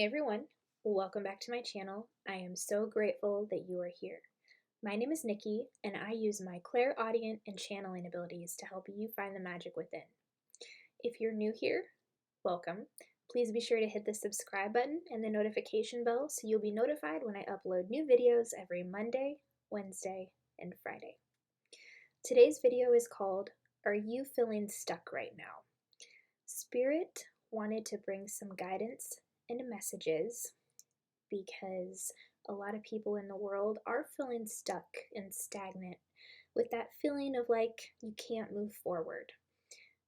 Hey everyone, welcome back to my channel. I am so grateful that you are here. My name is Nikki, and I use my clairaudient and channeling abilities to help you find the magic within. If you're new here, welcome. Please be sure to hit the subscribe button and the notification bell so you'll be notified when I upload new videos every Monday, Wednesday, and Friday. Today's video is called, Are You Feeling Stuck Right Now? Spirit wanted to bring some guidance and messages because a lot of people in the world are feeling stuck and stagnant with that feeling of like you can't move forward.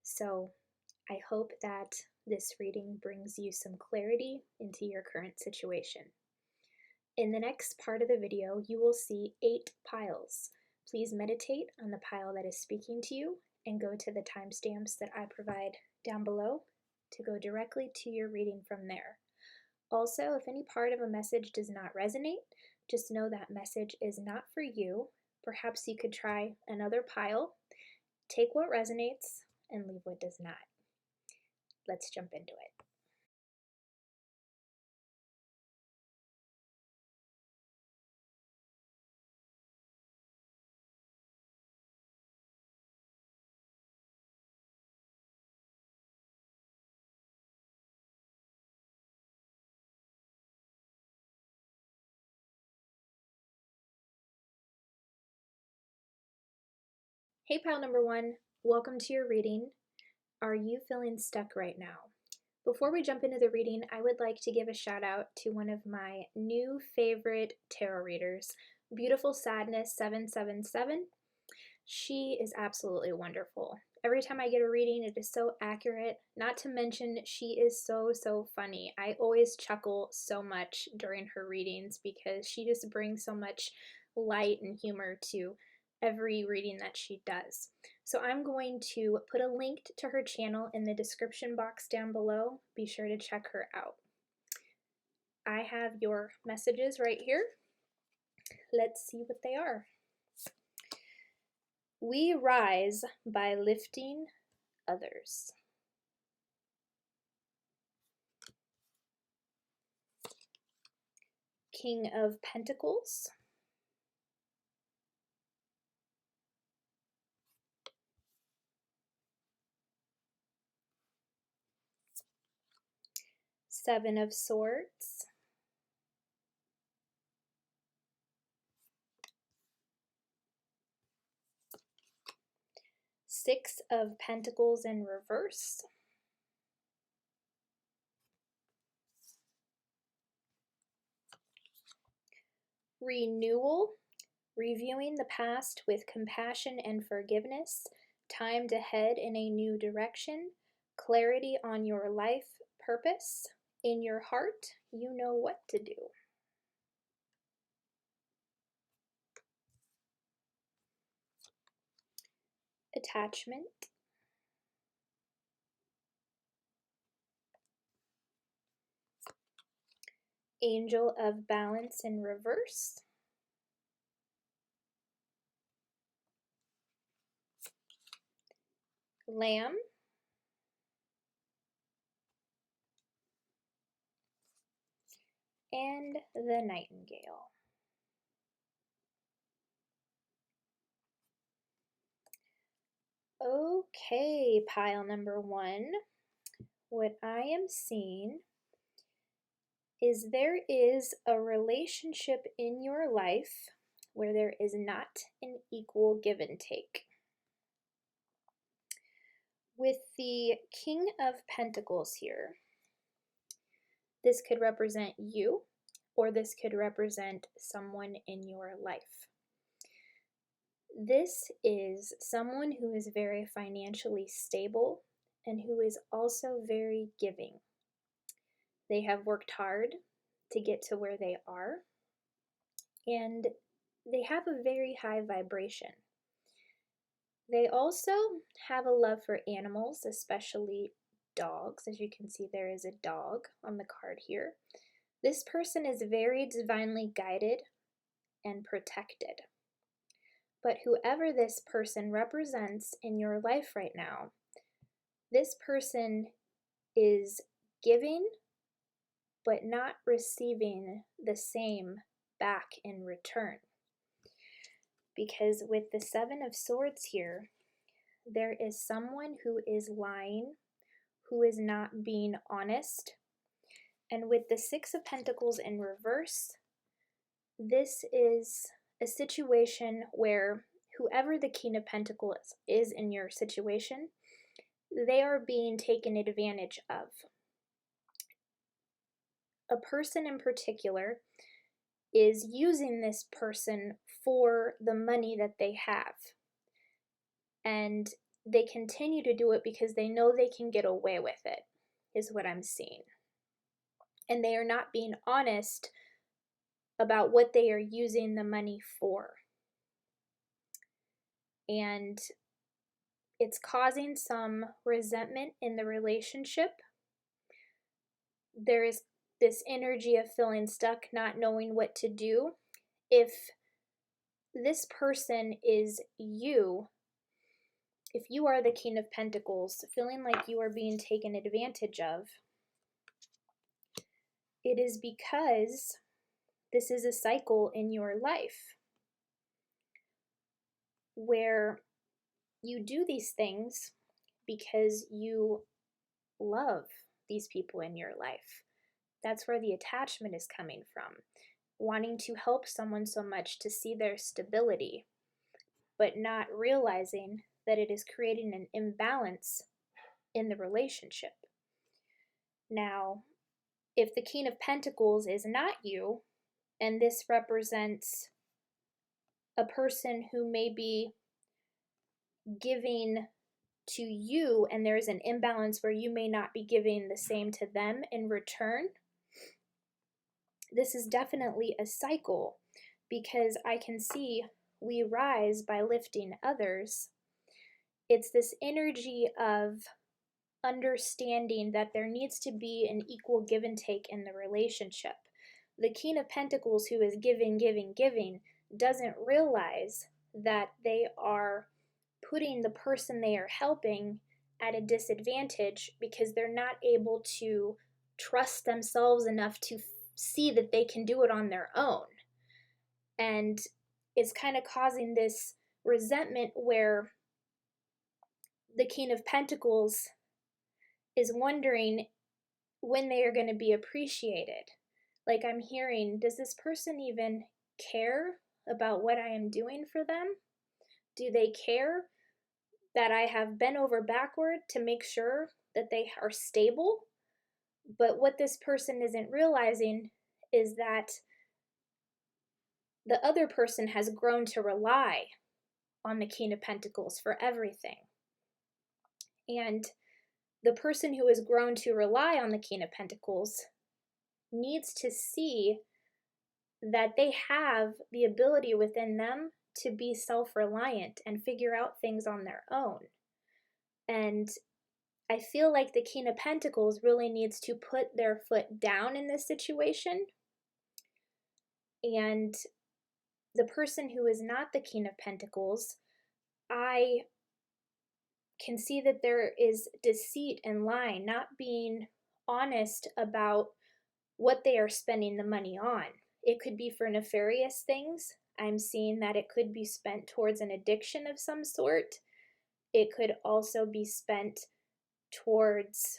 So I hope that this reading brings you some clarity into your current situation. In the next part of the video, you will see 8 piles. Please meditate on the pile that is speaking to you and go to the timestamps that I provide down below to go directly to your reading from there. Also, if any part of a message does not resonate, just know that message is not for you. Perhaps you could try another pile, take what resonates, and leave what does not. Let's jump into it. Hey pile number 1, welcome to your reading. Are you feeling stuck right now? Before we jump into the reading, I would like to give a shout out to one of my new favorite tarot readers, Beautiful Sadness 777. She is absolutely wonderful. Every time I get a reading, it is so accurate. Not to mention, she is so funny. I always chuckle so much during her readings because she just brings so much light and humor to every reading that she does. So I'm going to put a link to her channel in the description box down below. Be sure to check her out. I have your messages right here. Let's see what they are. We rise by lifting others. King of Pentacles. Seven of Swords. Six of Pentacles in reverse. Renewal, reviewing the past with compassion and forgiveness, time to head in a new direction, clarity on your life purpose. In your heart, you know what to do. Attachment. Angel of Balance in reverse. Lamb. And the Nightingale. Okay, pile number 1. What I am seeing is there is a relationship in your life where there is not an equal give and take. With the King of Pentacles here, this could represent you, or this could represent someone in your life. This is someone who is very financially stable and who is also very giving. They have worked hard to get to where they are, and they have a very high vibration. They also have a love for animals, especially dogs. As you can see, there is a dog on the card here. This person is very divinely guided and protected. But whoever this person represents in your life right now, this person is giving but not receiving the same back in return. Because with the Seven of Swords here, there is someone who is lying, who is not being honest. And with the Six of Pentacles in reverse, this is a situation where whoever the King of Pentacles is in your situation, they are being taken advantage of. A person in particular is using this person for the money that they have. And they continue to do it because they know they can get away with it, is what I'm seeing. And they are not being honest about what they are using the money for. And it's causing some resentment in the relationship. There is this energy of feeling stuck, not knowing what to do. If this person is you, if you are the King of Pentacles, feeling like you are being taken advantage of, it is because this is a cycle in your life where you do these things because you love these people in your life. That's where the attachment is coming from. Wanting to help someone so much to see their stability, but not realizing that it is creating an imbalance in the relationship. Now, if the King of Pentacles is not you, and this represents a person who may be giving to you, and there's an imbalance where you may not be giving the same to them in return, this is definitely a cycle, because I can see we rise by lifting others. It's this energy of understanding that there needs to be an equal give and take in the relationship. The King of Pentacles, who is giving, doesn't realize that they are putting the person they are helping at a disadvantage because they're not able to trust themselves enough to see that they can do it on their own. And it's kind of causing this resentment where the King of Pentacles is wondering when they are going to be appreciated. Like, I'm hearing, does this person even care about what I am doing for them? Do they care that I have bent over backward to make sure that they are stable? But what this person isn't realizing is that the other person has grown to rely on the King of Pentacles for everything. And the person who has grown to rely on the King of Pentacles needs to see that they have the ability within them to be self-reliant and figure out things on their own. And I feel like the King of Pentacles really needs to put their foot down in this situation. And the person who is not the King of Pentacles, I can see that there is deceit and lying, not being honest about what they are spending the money on. It could be for nefarious things. I'm seeing that it could be spent towards an addiction of some sort. It could also be spent towards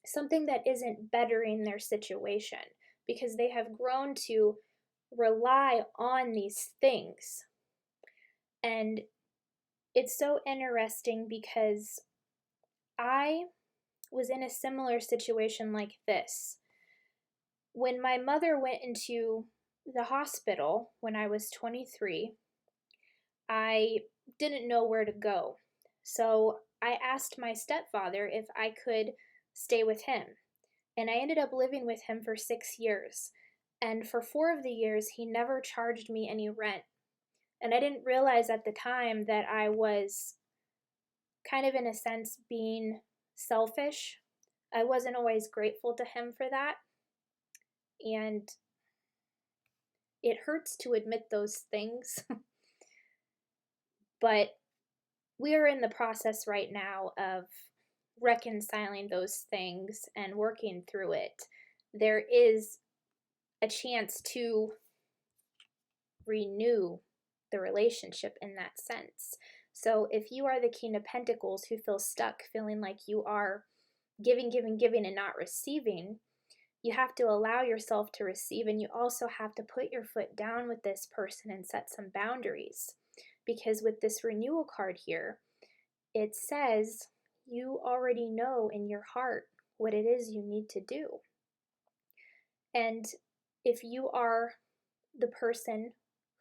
something that isn't bettering their situation, because they have grown to rely on these things. And it's so interesting because I was in a similar situation like this. When my mother went into the hospital when I was 23, I didn't know where to go. So I asked my stepfather if I could stay with him. And I ended up living with him for 6 years. And for 4 of the years, he never charged me any rent. And I didn't realize at the time that I was kind of, in a sense, being selfish. I wasn't always grateful to him for that. And it hurts to admit those things. But we are in the process right now of reconciling those things and working through it, there is a chance to renew the relationship in that sense. So if you are the King of Pentacles who feels stuck, feeling like you are giving, giving, giving and not receiving, you have to allow yourself to receive, and you also have to put your foot down with this person and set some boundaries. Because with this renewal card here, it says you already know in your heart what it is you need to do. And if you are the person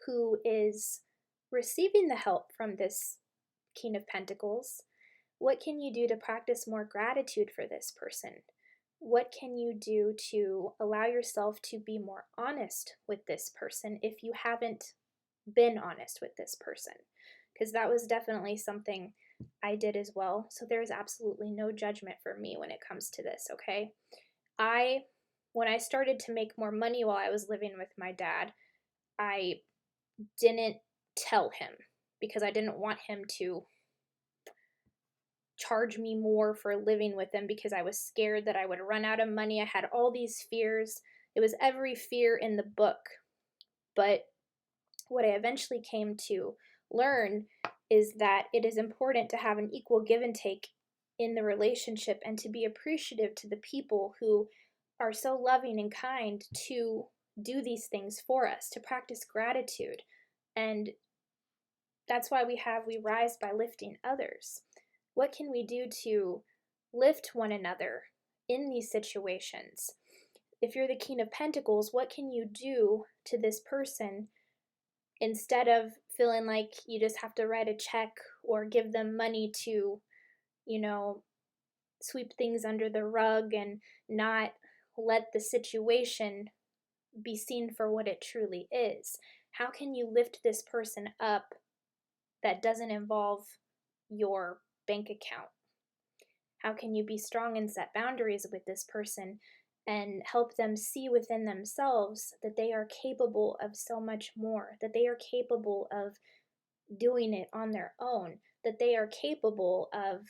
who is receiving the help from this King of Pentacles, what can you do to practice more gratitude for this person? What can you do to allow yourself to be more honest with this person if you haven't been honest with this person? Because that was definitely something I did as well. So there's absolutely no judgment for me when it comes to this, okay? When I started to make more money while I was living with my dad, I didn't tell him because I didn't want him to charge me more for living with him because I was scared that I would run out of money. I had all these fears. It was every fear in the book. But what I eventually came to learn is that it is important to have an equal give and take in the relationship and to be appreciative to the people who are so loving and kind to do these things for us, to practice gratitude. And that's why we rise by lifting others. What can we do to lift one another in these situations? If you're the King of Pentacles, what can you do to this person instead of feeling like you just have to write a check or give them money to, sweep things under the rug and not let the situation be seen for what it truly is? How can you lift this person up that doesn't involve your bank account? How can you be strong and set boundaries with this person and help them see within themselves that they are capable of so much more, that they are capable of doing it on their own, that they are capable of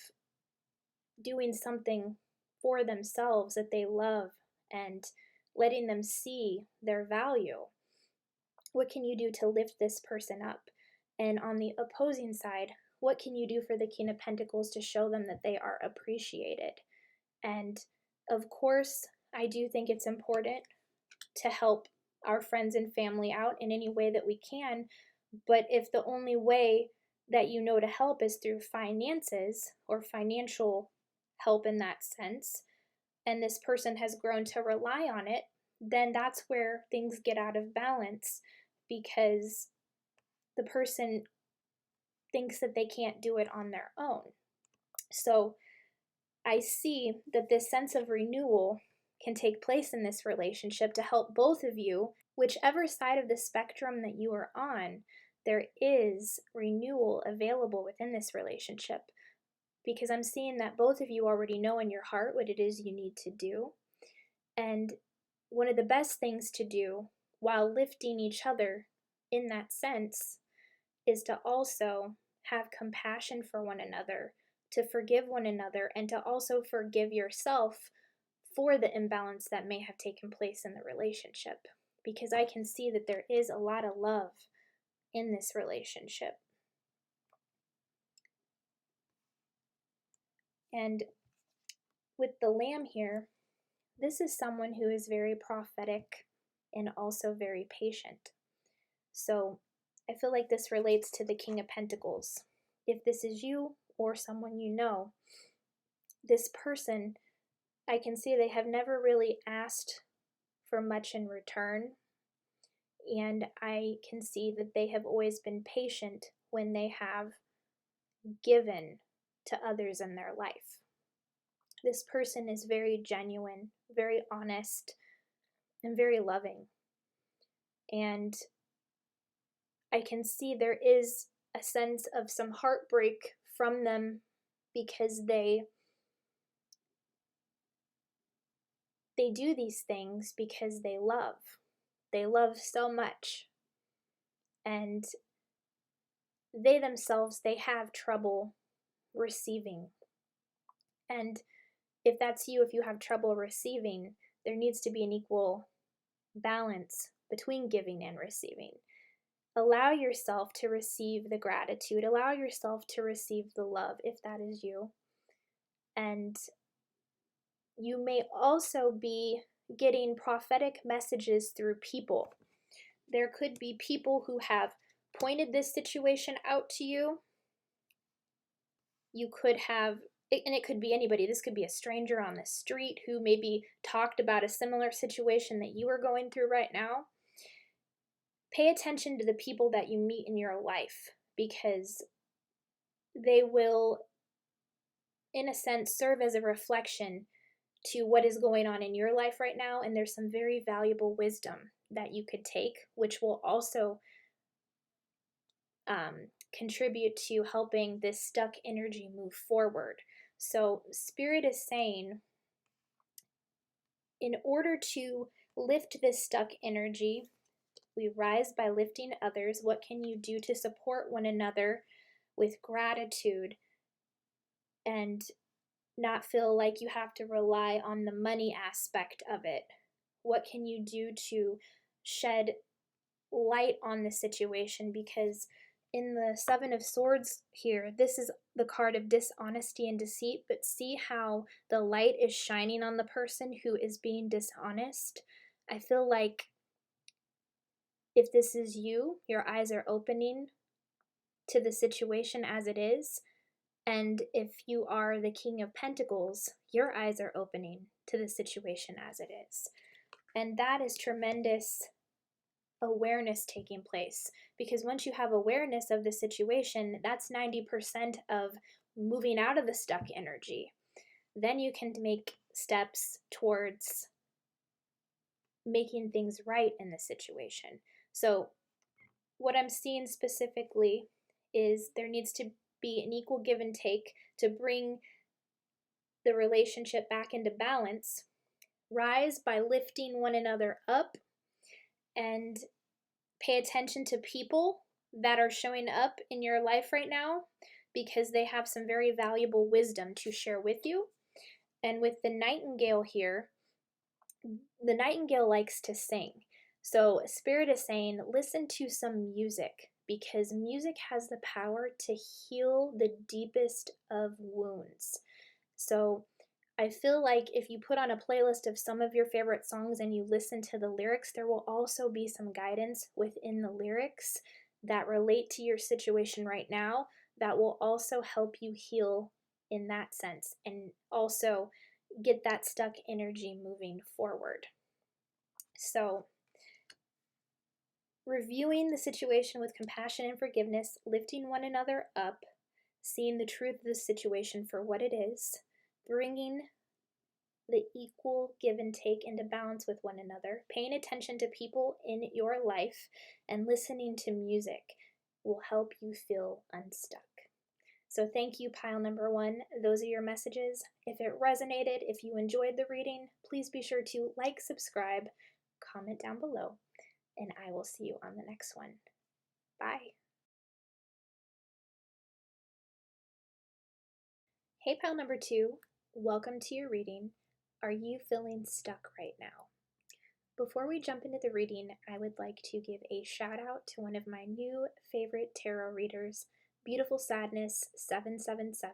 doing something for themselves that they love and letting them see their value? What can you do to lift this person up? And on the opposing side, what can you do for the King of Pentacles to show them that they are appreciated? And of course, I do think it's important to help our friends and family out in any way that we can. But if the only way that you know to help is through finances or financial help in that sense, and this person has grown to rely on it, then that's where things get out of balance because the person thinks that they can't do it on their own. So I see that this sense of renewal can take place in this relationship to help both of you, whichever side of the spectrum that you are on, there is renewal available within this relationship. Because I'm seeing that both of you already know in your heart what it is you need to do. And one of the best things to do while lifting each other in that sense is to also have compassion for one another, to forgive one another, and to also forgive yourself for the imbalance that may have taken place in the relationship. Because I can see that there is a lot of love in this relationship. And with the Lamb here, this is someone who is very prophetic and also very patient. So I feel like this relates to the King of Pentacles. If this is you or someone you know, this person, I can see they have never really asked for much in return. And I can see that they have always been patient when they have given to others in their life. This person is very genuine, very honest, and very loving. And I can see there is a sense of some heartbreak from them because they do these things because they love. They love so much. And they themselves, they have trouble receiving. And if that's you, if you have trouble receiving, there needs to be an equal balance between giving and receiving. Allow yourself to receive the gratitude. Allow yourself to receive the love if that is you. And you may also be getting prophetic messages through people. There could be people who have pointed this situation out to you. You could have, and it could be anybody. This could be a stranger on the street who maybe talked about a similar situation that you are going through right now. Pay attention to the people that you meet in your life, because they will, in a sense, serve as a reflection to what is going on in your life right now. And there's some very valuable wisdom that you could take, which will also contribute to helping this stuck energy move forward. So Spirit is saying, in order to lift this stuck energy, we rise by lifting others. What can you do to support one another with gratitude and not feel like you have to rely on the money aspect of it? What can you do to shed light on the situation? Because in the Seven of Swords here, this is the card of dishonesty and deceit, but see how the light is shining on the person who is being dishonest. I feel like if this is you, your eyes are opening to the situation as it is. And if you are the King of Pentacles, your eyes are opening to the situation as it is. And that is tremendous awareness taking place, because once you have awareness of the situation, that's 90% of moving out of the stuck energy. Then you can make steps towards making things right in the situation. So what I'm seeing specifically is there needs to be an equal give and take to bring the relationship back into balance. Rise by lifting one another up, and pay attention to people that are showing up in your life right now, because they have some very valuable wisdom to share with you. And with the nightingale here, the nightingale likes to sing. So Spirit is saying, listen to some music, because music has the power to heal the deepest of wounds. So I feel like if you put on a playlist of some of your favorite songs and you listen to the lyrics, there will also be some guidance within the lyrics that relate to your situation right now that will also help you heal in that sense, and also get that stuck energy moving forward. So, reviewing the situation with compassion and forgiveness, lifting one another up, seeing the truth of the situation for what it is, bringing the equal give and take into balance with one another, paying attention to people in your life, and listening to music will help you feel unstuck. So thank you, pile number one. Those are your messages. If it resonated, if you enjoyed the reading, please be sure to like, subscribe, comment down below, and I will see you on the next one. Bye. Hey, pile number two. Welcome to your reading. Are you feeling stuck right now? Before we jump into the reading, I would like to give a shout out to one of my new favorite tarot readers, Beautiful Sadness 777.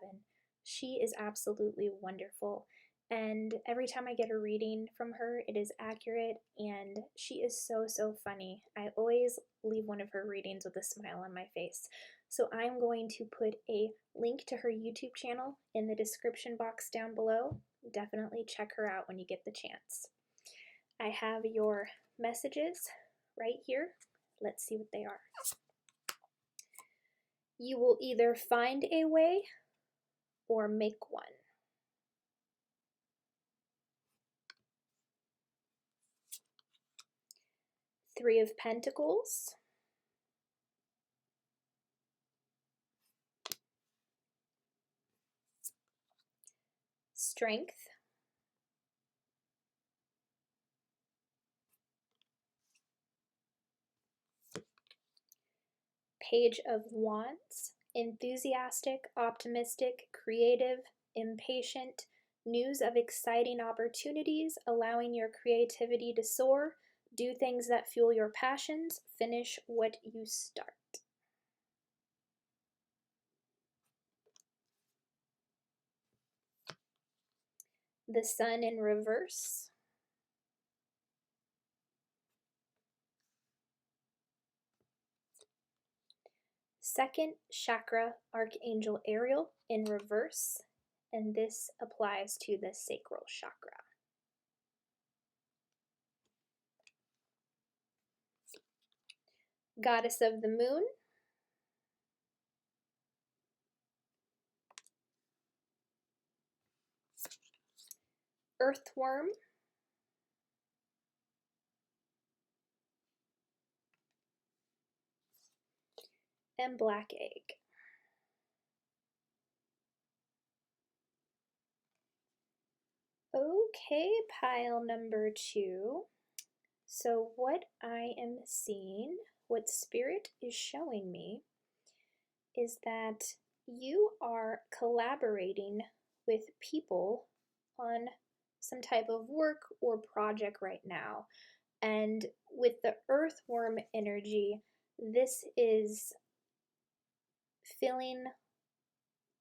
She is absolutely wonderful, and every time I get a reading from her, it is accurate, and she is so funny. I always leave one of her readings with a smile on my face. So I'm going to put a link to her YouTube channel in the description box down below. Definitely check her out when you get the chance. I have your messages right here. Let's see what they are. You will either find a way or make one. Three of Pentacles. Strength. Page of Wands. Enthusiastic, optimistic, creative, impatient, News of exciting opportunities, allowing your creativity to soar. Do things that fuel your passions. Finish what you start. The Sun in reverse. Second chakra, Archangel Ariel in reverse, and this applies to the sacral chakra. Goddess of the Moon. Earthworm. And Black Egg. Okay, pile number 2. So what I am seeing, what Spirit is showing me, is that you are collaborating with people on some type of work or project right now. And with the earthworm energy, this is feeling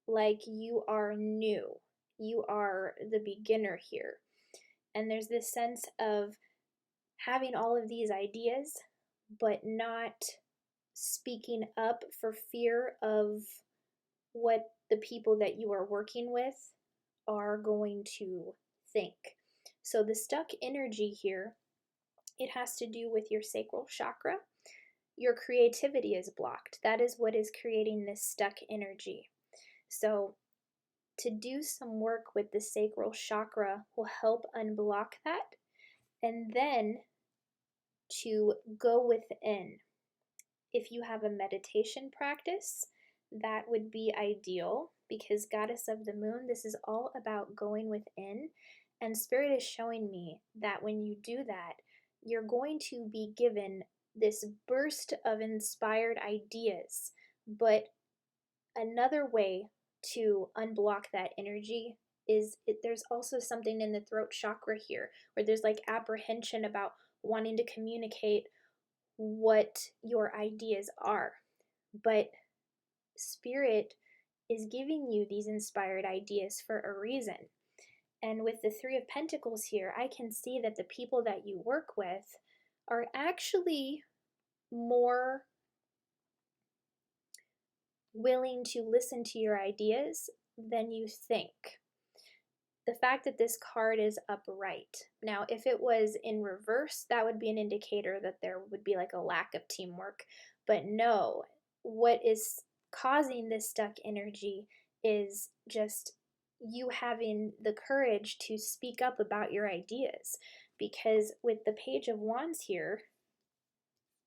like you are new. You are the beginner here. And there's this sense of having all of these ideas, but not speaking up for fear of what the people that you are working with are going to think. So the stuck energy here, it has to do with your sacral chakra. Your creativity is blocked. That is what is creating this stuck energy. So to do some work with the sacral chakra will help unblock that, and then to go within. If you have a meditation practice, that would be ideal, because Goddess of the Moon, this is all about going within, and Spirit is showing me that when you do that, you're going to be given this burst of inspired ideas. But another way to unblock that energy is there's also something in the throat chakra here where there's like apprehension about wanting to communicate what your ideas are. But Spirit is giving you these inspired ideas for a reason. And with the Three of Pentacles here, I can see that the people that you work with are actually more willing to listen to your ideas than you think. The fact that this card is upright. Now, if it was in reverse, that would be an indicator that there would be like a lack of teamwork. But no, what is causing this stuck energy is just you having the courage to speak up about your ideas. Because with the Page of Wands here,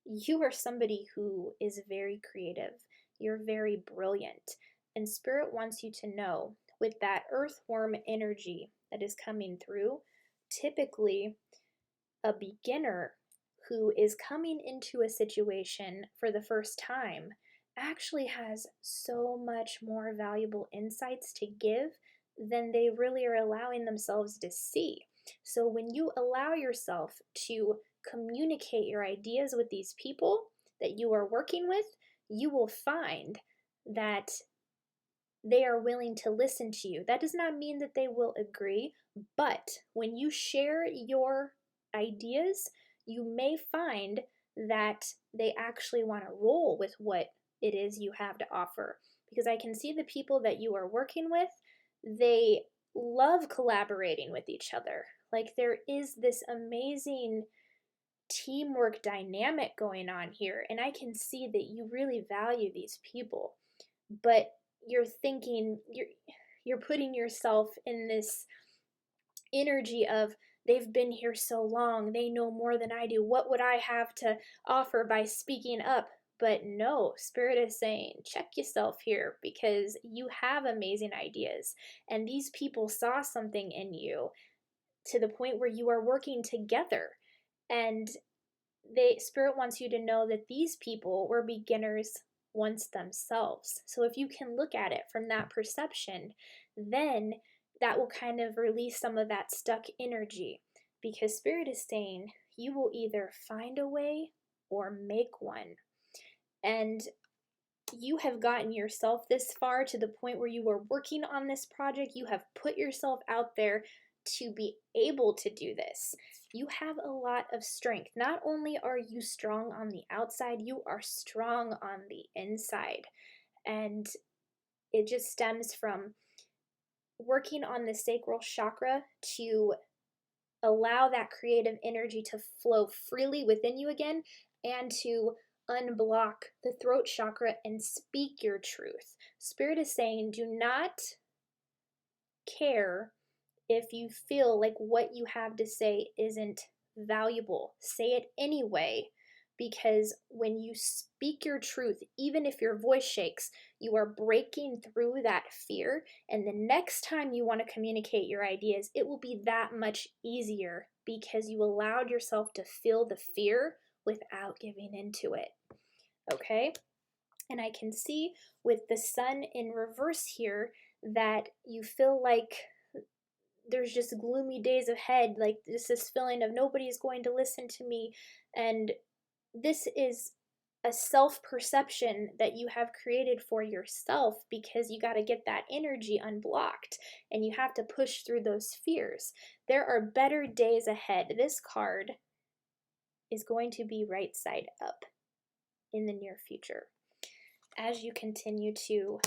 you are somebody who is very creative. You're very brilliant. And Spirit wants you to know, with that earthworm energy that is coming through, typically a beginner who is coming into a situation for the first time actually has so much more valuable insights to give than they really are allowing themselves to see. So when you allow yourself to communicate your ideas with these people that you are working with, you will find that they are willing to listen to you. That does not mean that they will agree, but when you share your ideas, you may find that they actually want to roll with what it is you have to offer. Because I can see the people that you are working with, they love collaborating with each other. Like there is this amazing teamwork dynamic going on here, and I can see that you really value these people, but you're thinking, you're putting yourself in this energy of they've been here so long, they know more than I do, what would I have to offer by speaking up? But no, Spirit is saying, check yourself here, because you have amazing ideas, and these people saw something in you to the point where you are working together. And Spirit wants you to know that these people were beginners once themselves. So if you can look at it from that perception, then that will kind of release some of that stuck energy, because Spirit is saying you will either find a way or make one. And you have gotten yourself this far to the point where you are working on this project. You have put yourself out there to be able to do this. You have a lot of strength. Not only are you strong on the outside, you are strong on the inside. And it just stems from working on the sacral chakra to allow that creative energy to flow freely within you again, and to unblock the throat chakra and speak your truth. Spirit is saying, do not care if you feel like what you have to say isn't valuable. Say it anyway, because when you speak your truth, even if your voice shakes, you are breaking through that fear. And the next time you want to communicate your ideas, it will be that much easier because you allowed yourself to feel the fear without giving into it. Okay? And I can see with the sun in reverse here that you feel like there's just gloomy days ahead, like this feeling of nobody's going to listen to me. And this is a self-perception that you have created for yourself, because you got to get that energy unblocked and you have to push through those fears. There are better days ahead. This card is going to be right side up in the near future. As you continue to,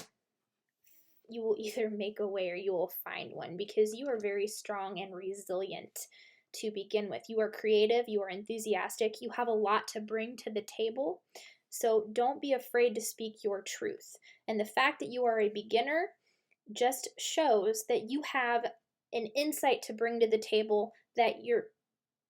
you will either make a way or you will find one, because you are very strong and resilient to begin with. You are creative, you are enthusiastic, you have a lot to bring to the table. So don't be afraid to speak your truth. And the fact that you are a beginner just shows that you have an insight to bring to the table that your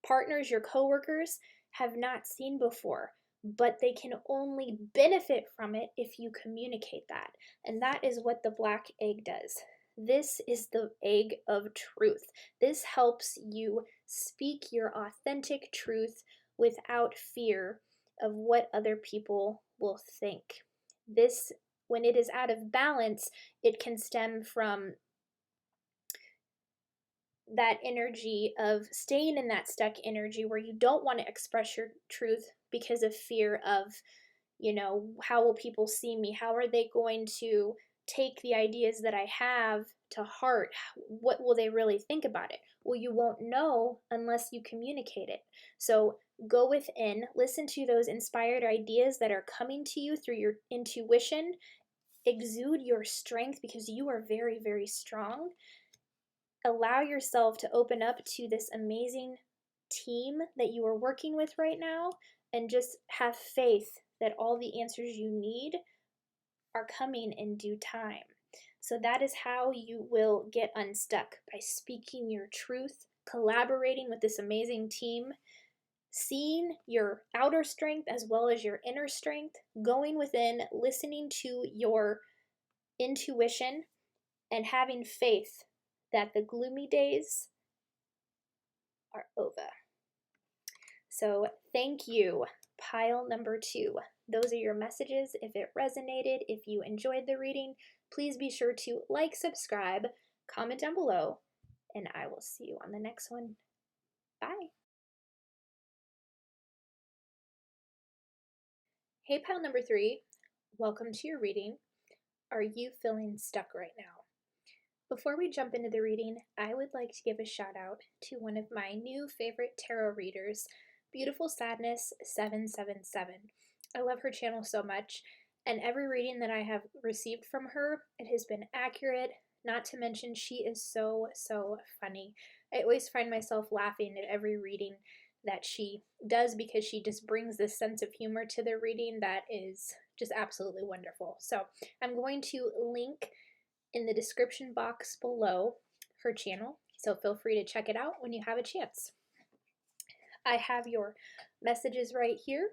partners, your coworkers have not seen before, but they can only benefit from it if you communicate that. And that is what the black egg does. This is the egg of truth. This helps you speak your authentic truth without fear of what other people will think. This, when it is out of balance, it can stem from that energy of staying in that stuck energy where you don't want to express your truth because of fear of, how will people see me? How are they going to take the ideas that I have to heart? What will they really think about it? Well, you won't know unless you communicate it. So go within, listen to those inspired ideas that are coming to you through your intuition, exude your strength because you are very, very strong. Allow yourself to open up to this amazing team that you are working with right now, and just have faith that all the answers you need are coming in due time. So that is how you will get unstuck, by speaking your truth, collaborating with this amazing team, seeing your outer strength as well as your inner strength, going within, listening to your intuition, and having faith that the gloomy days are over. So thank you, pile number 2. Those are your messages. If it resonated, if you enjoyed the reading, please be sure to like, subscribe, comment down below, and I will see you on the next one. Bye. Hey, pile number 3, welcome to your reading. Are you feeling stuck right now? Before we jump into the reading, I would like to give a shout out to one of my new favorite tarot readers, Beautiful Sadness 777. I love her channel so much, and every reading that I have received from her, it has been accurate, not to mention she is so, so funny. I always find myself laughing at every reading that she does, because she just brings this sense of humor to the reading that is just absolutely wonderful. So I'm going to link in the description box below her channel, so feel free to check it out when you have a chance. I have your messages right here.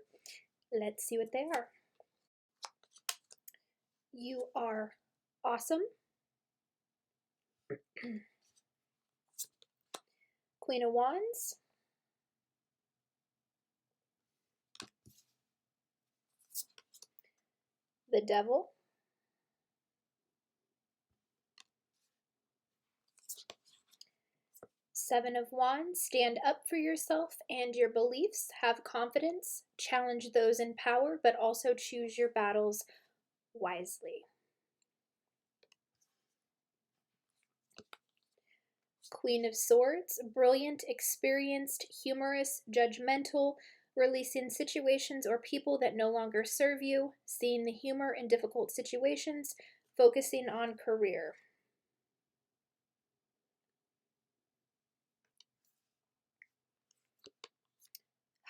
Let's see what they are. You are awesome. Queen of Wands. The Devil. Seven of Wands, stand up for yourself and your beliefs, have confidence, challenge those in power, but also choose your battles wisely. Queen of Swords, brilliant, experienced, humorous, judgmental, releasing situations or people that no longer serve you, seeing the humor in difficult situations, focusing on career.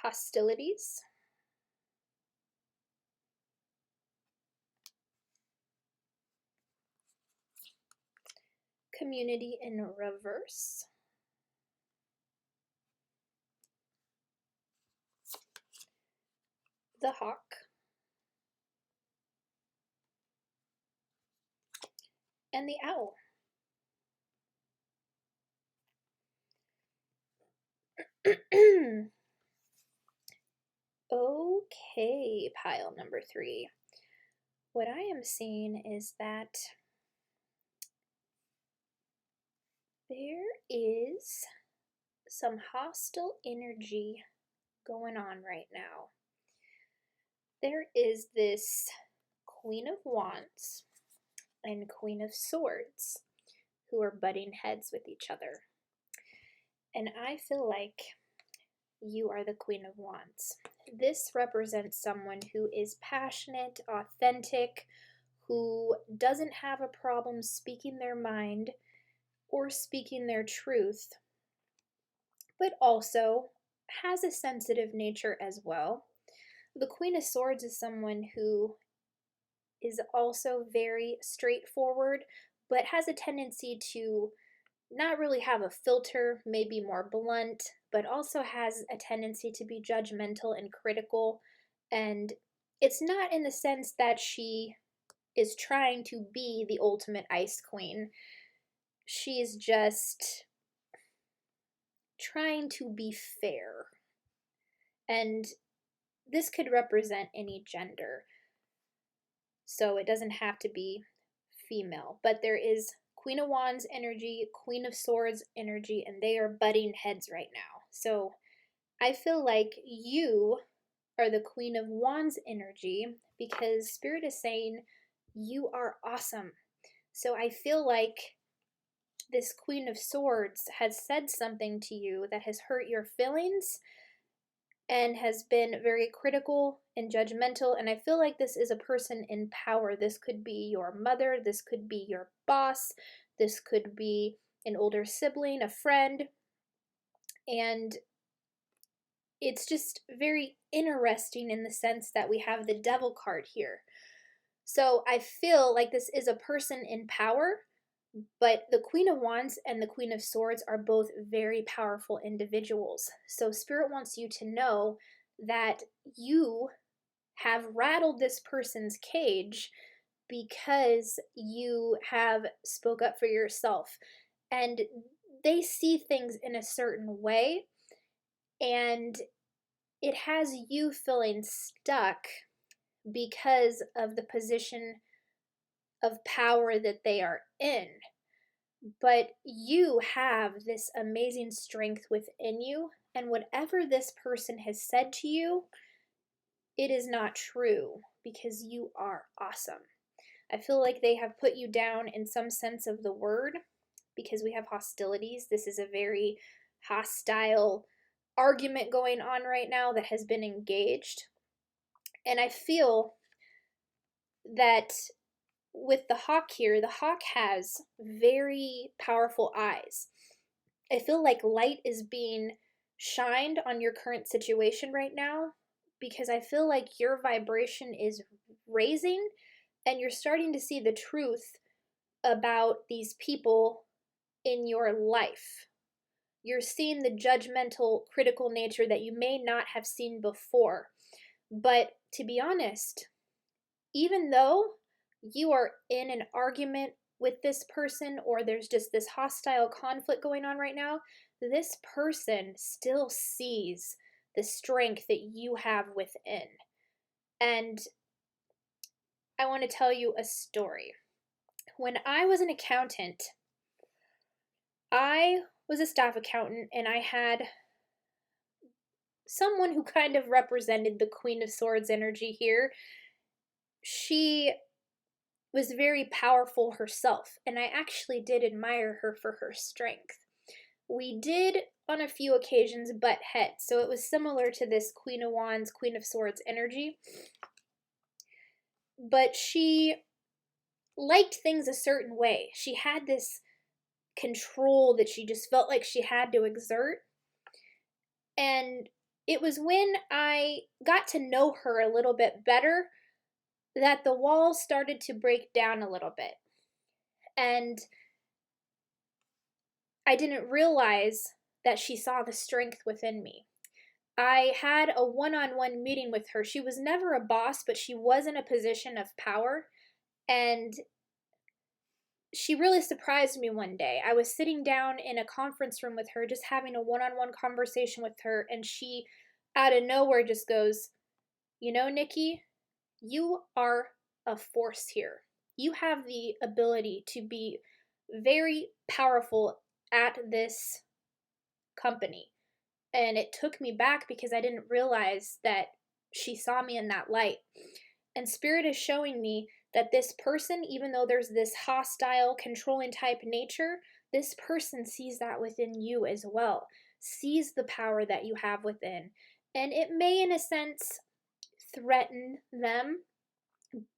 Hostilities. Community in reverse. The Hawk. And the Owl. Okay, pile number 3. What I am seeing is that there is some hostile energy going on right now. There is this Queen of Wands and Queen of Swords who are butting heads with each other. And I feel like you are the Queen of Wands. This represents someone who is passionate, authentic, who doesn't have a problem speaking their mind or speaking their truth, but also has a sensitive nature as well. The Queen of Swords is someone who is also very straightforward, but has a tendency to not really have a filter, maybe more blunt, but also has a tendency to be judgmental and critical. And it's not in the sense that she is trying to be the ultimate ice queen. She's just trying to be fair. And this could represent any gender. So it doesn't have to be female, but there is Queen of Wands energy, Queen of Swords energy, and they are butting heads right now. So I feel like you are the Queen of Wands energy because Spirit is saying you are awesome. So I feel like this Queen of Swords has said something to you that has hurt your feelings and has been very critical and judgmental. And I feel like this is a person in power. This could be your mother, this could be your boss, this could be an older sibling, a friend. And it's just very interesting in the sense that we have the Devil card here. So I feel like this is a person in power, but the Queen of Wands and the Queen of Swords are both very powerful individuals. So Spirit wants you to know that you have rattled this person's cage because you have spoke up for yourself. And they see things in a certain way, and it has you feeling stuck because of the position of power that they are in. But you have this amazing strength within you, and whatever this person has said to you, it is not true because you are awesome. I feel like they have put you down in some sense of the word because we have hostilities. This is a very hostile argument going on right now that has been engaged. And I feel that with the hawk here, the hawk has very powerful eyes. I feel like light is being shined on your current situation right now because I feel like your vibration is raising and you're starting to see the truth about these people in your life. You're seeing the judgmental, critical nature that you may not have seen before. But to be honest, even though you are in an argument with this person or there's just this hostile conflict going on right now, this person still sees the strength that you have within. And I want to tell you a story. When I was an accountant, I was a staff accountant, and I had someone who kind of represented the Queen of Swords energy here. She was very powerful herself, and I actually did admire her for her strength. We did, on a few occasions, butt heads, so it was similar to this Queen of Wands, Queen of Swords energy. But she liked things a certain way. She had this control that she just felt like she had to exert. And it was when I got to know her a little bit better that the walls started to break down a little bit. And I didn't realize that she saw the strength within me. I had a one-on-one meeting with her. She was never a boss, but she was in a position of power. And she really surprised me one day. I was sitting down in a conference room with her, just having a one-on-one conversation with her, and she, out of nowhere, just goes, "You know, Nikki, you are a force here. You have the ability to be very powerful at this company." And it took me back because I didn't realize that she saw me in that light. And Spirit is showing me that this person, even though there's this hostile, controlling type nature, this person sees that within you as well, sees the power that you have within. And it may, in a sense, threaten them,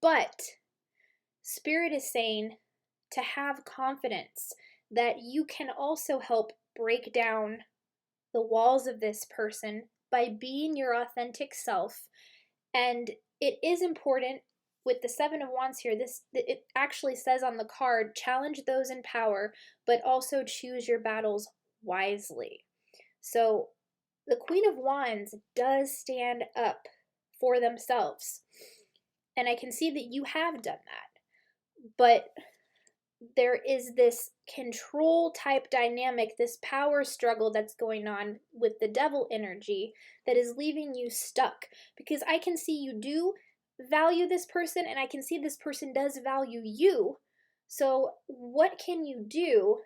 but Spirit is saying to have confidence that you can also help break down the walls of this person by being your authentic self. And it is important with the Seven of Wands here, it actually says on the card, challenge those in power, but also choose your battles wisely. So the Queen of Wands does stand up for themselves. And I can see that you have done that. But there is this control type dynamic, this power struggle that's going on with the devil energy that is leaving you stuck. Because I can see you do value this person, and I can see this person does value you. So what can you do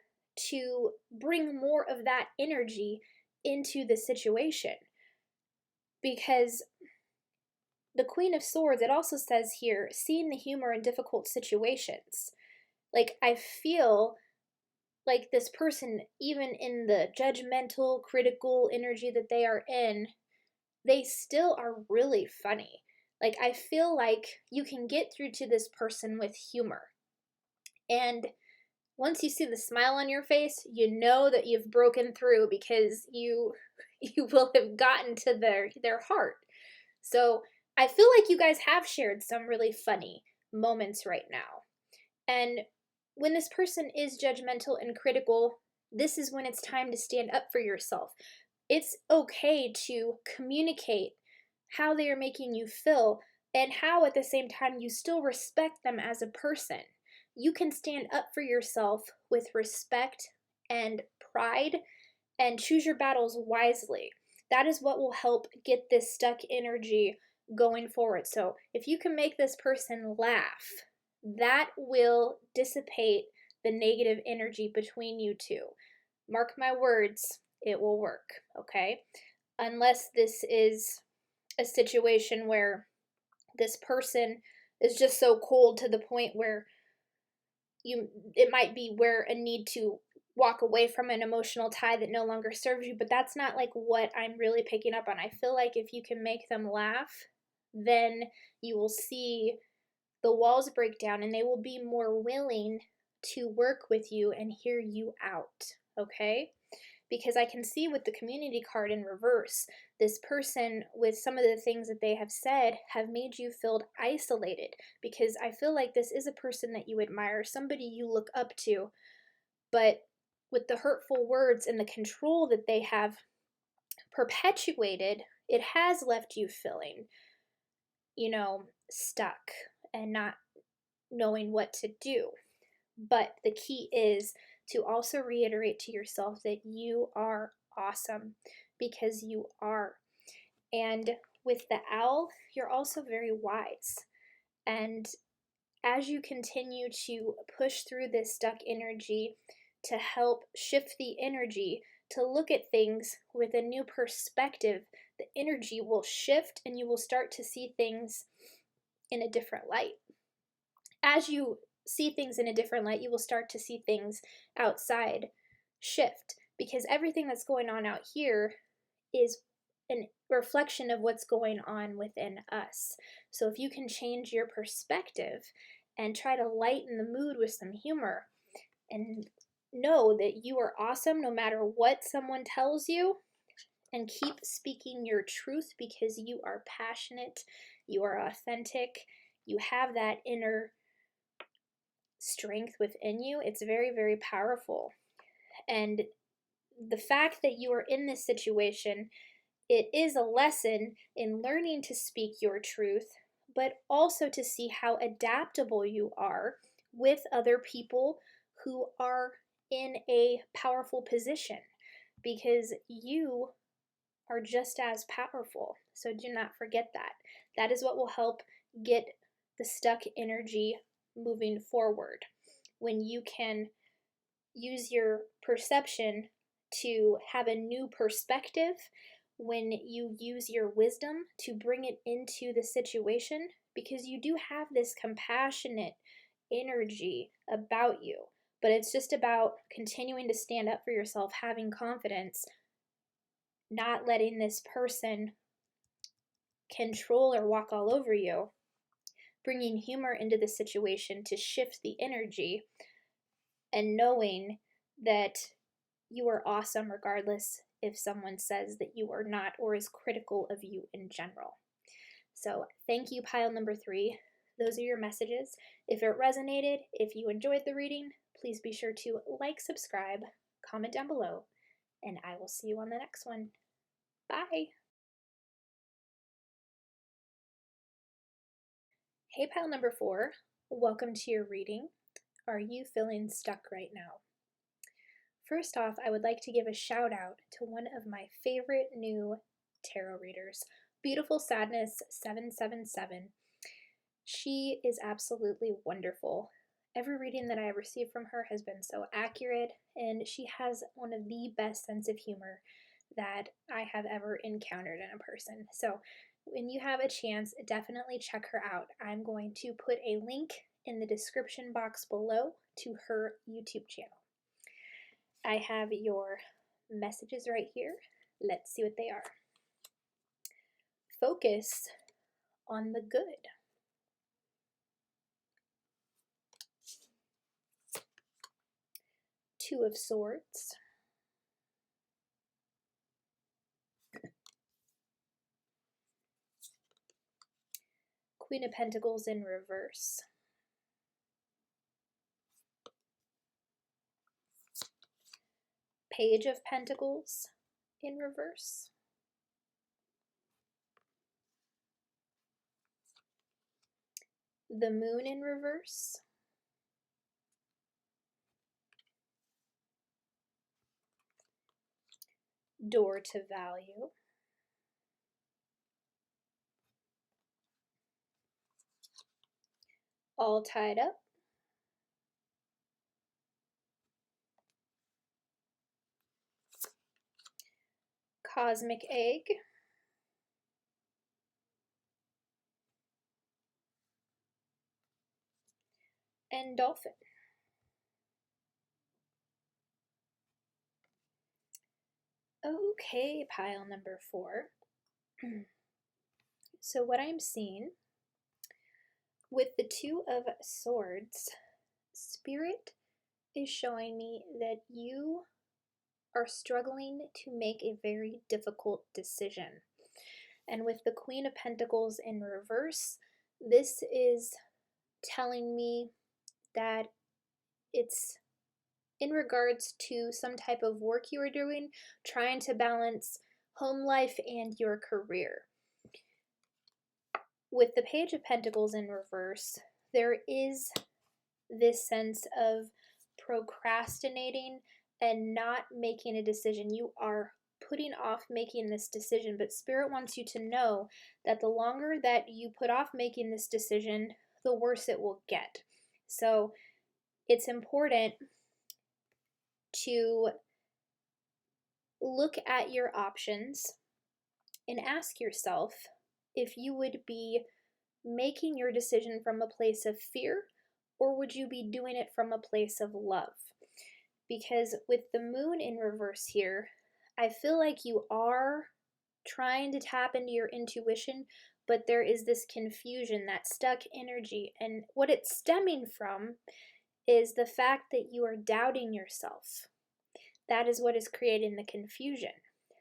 to bring more of that energy into the situation? Because the Queen of Swords, it also says here, seeing the humor in difficult situations. Like, I feel like this person, even in the judgmental, critical energy that they are in, they still are really funny. Like, I feel like you can get through to this person with humor. And once you see the smile on your face, you know that you've broken through because you will have gotten to their heart. So I feel like you guys have shared some really funny moments right now. And when this person is judgmental and critical, this is when it's time to stand up for yourself. It's okay to communicate how they are making you feel and how at the same time you still respect them as a person. You can stand up for yourself with respect and pride and choose your battles wisely. That is what will help get this stuck energy going forward. So if you can make this person laugh, that will dissipate the negative energy between you two. Mark my words, it will work, okay? Unless this is a situation where this person is just so cold to the point where it might be where a need to walk away from an emotional tie that no longer serves you, but that's not like what I'm really picking up on. I feel like if you can make them laugh, then you will see the walls break down and they will be more willing to work with you and hear you out, okay? Because I can see with the community card in reverse, this person with some of the things that they have said have made you feel isolated, because I feel like this is a person that you admire, somebody you look up to, but with the hurtful words and the control that they have perpetuated, it has left you feeling, stuck and not knowing what to do. But the key is to also reiterate to yourself that you are awesome, because you are. And with the owl, you're also very wise. And as you continue to push through this stuck energy, to help shift the energy, to look at things with a new perspective. The energy will shift and you will start to see things in a different light. As you see things in a different light, you will start to see things outside shift, because everything that's going on out here is a reflection of what's going on within us. So if you can change your perspective and try to lighten the mood with some humor and know that you are awesome no matter what someone tells you, and keep speaking your truth because you are passionate, you are authentic, you have that inner strength within you, it's very, very powerful. And the fact that you are in this situation, it is a lesson in learning to speak your truth, but also to see how adaptable you are with other people who are in a powerful position, because you are just as powerful. So do not forget that. That is what will help get the stuck energy moving forward. When you can use your perception to have a new perspective, when you use your wisdom to bring it into the situation, because you do have this compassionate energy about you, but it's just about continuing to stand up for yourself, having confidence, not letting this person control or walk all over you, bringing humor into the situation to shift the energy, and knowing that you are awesome regardless if someone says that you are not or is critical of you in general. So thank you, pile number 3. Those are your messages. If it resonated, if you enjoyed the reading, please be sure to like, subscribe, comment down below, and I will see you on the next one. Bye! Hey, pile number 4. Welcome to your reading. Are you feeling stuck right now? First off, I would like to give a shout out to one of my favorite new tarot readers, Beautiful Sadness 777. She is absolutely wonderful. Every reading that I have received from her has been so accurate, and she has one of the best sense of humor that I have ever encountered in a person. So when you have a chance, definitely check her out. I'm going to put a link in the description box below to her YouTube channel. I have your messages right here. Let's see what they are. Focus on the good. Two of Swords. Queen of Pentacles in reverse. Page of Pentacles in reverse. The Moon in reverse. Door to Value. All Tied Up. Cosmic Egg. And Dolphin. Okay, pile number 4. So what I'm seeing with the Two of Swords, Spirit is showing me that you are struggling to make a very difficult decision. And with the Queen of Pentacles in reverse, this is telling me that it's in regards to some type of work you are doing, trying to balance home life and your career. With the Page of Pentacles in reverse, there is this sense of procrastinating and not making a decision. You are putting off making this decision, but Spirit wants you to know that the longer that you put off making this decision, the worse it will get. So it's important to look at your options and ask yourself if you would be making your decision from a place of fear, or would you be doing it from a place of love? Because with the moon in reverse here, I feel like you are trying to tap into your intuition, but there is this confusion, that stuck energy. And what it's stemming from is the fact that you are doubting yourself. That is what is creating the confusion.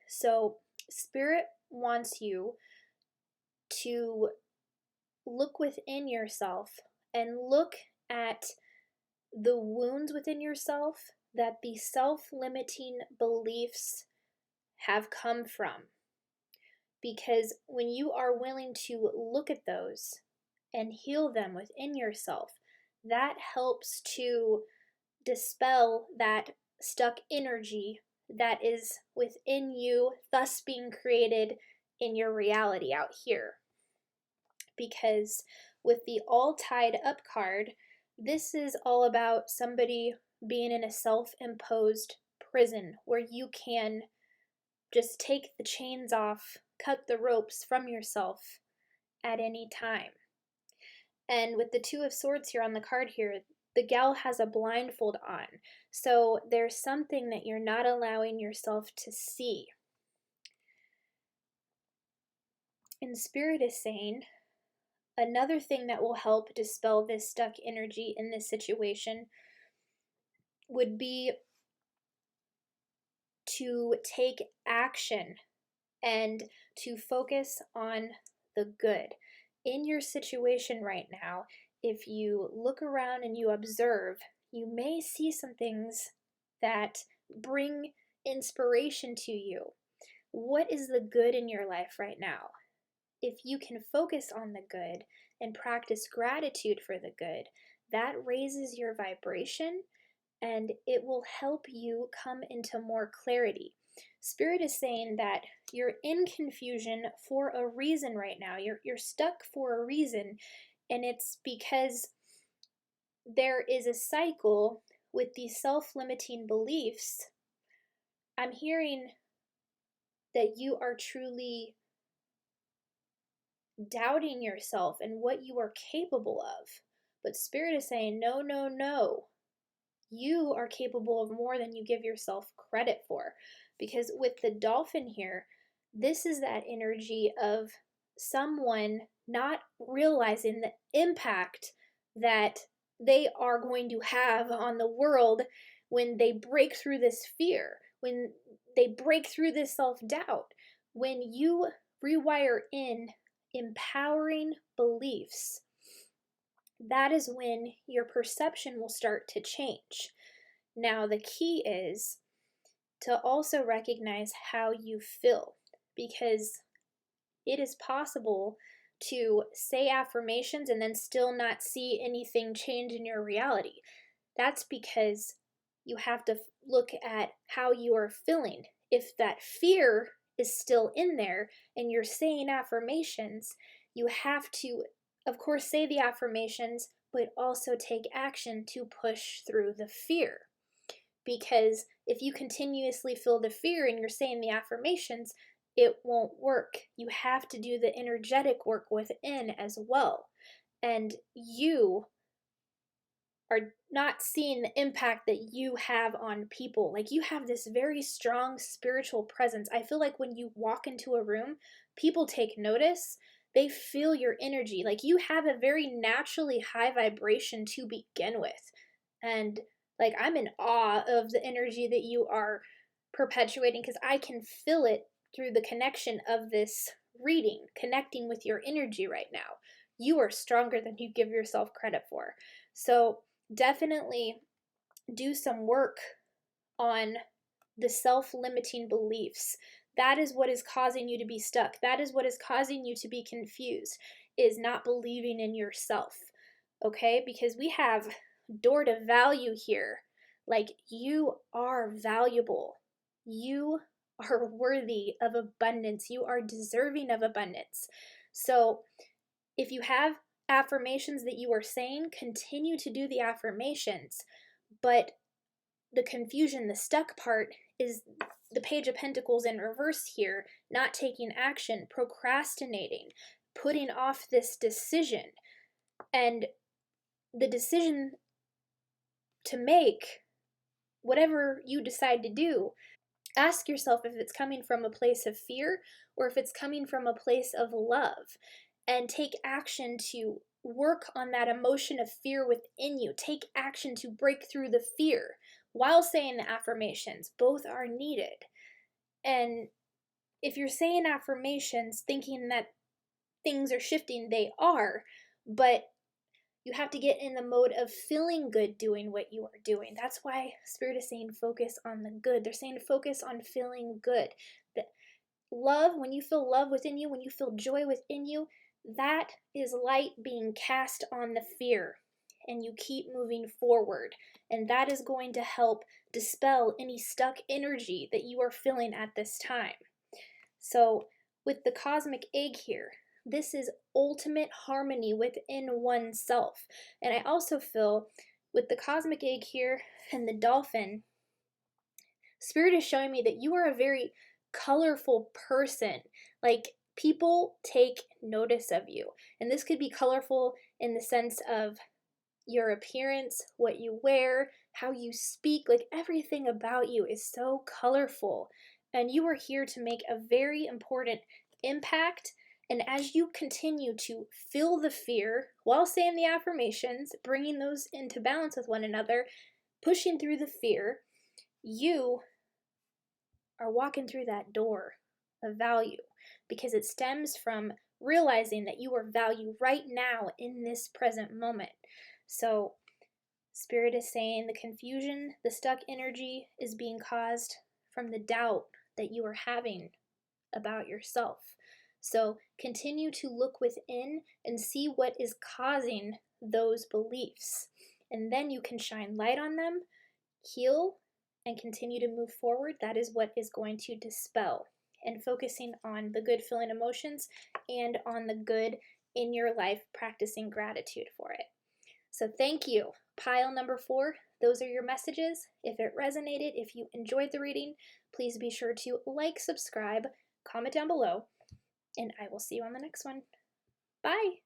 So Spirit wants you to look within yourself and look at the wounds within yourself that the self-limiting beliefs have come from. Because when you are willing to look at those and heal them within yourself, that helps to dispel that stuck energy that is within you, thus being created in your reality out here. Because with the all tied up card, this is all about somebody being in a self-imposed prison where you can just take the chains off, cut the ropes from yourself at any time. And with the Two of Swords here on the card here, the gal has a blindfold on. So there's something that you're not allowing yourself to see. And Spirit is saying, another thing that will help dispel this stuck energy in this situation would be to take action and to focus on the good. In your situation right now, if you look around and you observe, you may see some things that bring inspiration to you. What is the good in your life right now? If you can focus on the good and practice gratitude for the good, that raises your vibration and it will help you come into more clarity. Spirit is saying that you're in confusion for a reason right now. You're stuck for a reason, and it's because there is a cycle with these self-limiting beliefs. I'm hearing that you are truly doubting yourself and what you are capable of. But Spirit is saying, no, no, no. You are capable of more than you give yourself credit for. Because with the dolphin here, this is that energy of someone not realizing the impact that they are going to have on the world when they break through this fear, when they break through this self-doubt. When you rewire in empowering beliefs, that is when your perception will start to change. Now, the key is to also recognize how you feel, because it is possible to say affirmations and then still not see anything change in your reality. That's because you have to look at how you are feeling. If that fear is still in there and you're saying affirmations, you have to, of course, say the affirmations, but also take action to push through the fear. Because if you continuously feel the fear and you're saying the affirmations, it won't work. You have to do the energetic work within as well. And you are not seeing the impact that you have on people. Like, you have this very strong spiritual presence. I feel like when you walk into a room, people take notice. They feel your energy. Like, you have a very naturally high vibration to begin with. And like, I'm in awe of the energy that you are perpetuating, because I can feel it through the connection of this reading, connecting with your energy right now. You are stronger than you give yourself credit for. So definitely do some work on the self-limiting beliefs. That is what is causing you to be stuck. That is what is causing you to be confused, is not believing in yourself. Okay? Because we have door to value here. Like, you are valuable. You are worthy of abundance. You are deserving of abundance. So if you have affirmations that you are saying, continue to do the affirmations, but the confusion, the stuck part is the Page of Pentacles in reverse here, not taking action, procrastinating, putting off this decision. And the decision to make, whatever you decide to do, ask yourself if it's coming from a place of fear or if it's coming from a place of love, and take action to work on that emotion of fear within you. Take action to break through the fear while saying the affirmations. Both are needed. And if you're saying affirmations thinking that things are shifting, they are, but you have to get in the mode of feeling good doing what you are doing. That's why Spirit is saying focus on the good. They're saying focus on feeling good. That love, when you feel love within you, when you feel joy within you, that is light being cast on the fear. And you keep moving forward. And that is going to help dispel any stuck energy that you are feeling at this time. So with the cosmic egg here, this is ultimate harmony within oneself. And I also feel with the cosmic egg here and the dolphin, Spirit is showing me that you are a very colorful person. Like, people take notice of you. And this could be colorful in the sense of your appearance, what you wear, how you speak. Like, everything about you is so colorful. And you are here to make a very important impact. And as you continue to feel the fear while saying the affirmations, bringing those into balance with one another, pushing through the fear, you are walking through that door of value, because it stems from realizing that you are value right now in this present moment. So Spirit is saying the confusion, the stuck energy is being caused from the doubt that you are having about yourself. So continue to look within and see what is causing those beliefs. And then you can shine light on them, heal, and continue to move forward. That is what is going to dispel. And focusing on the good feeling emotions and on the good in your life, practicing gratitude for it. So thank you. Pile number 4, those are your messages. If it resonated, if you enjoyed the reading, please be sure to like, subscribe, comment down below, and I will see you on the next one. Bye!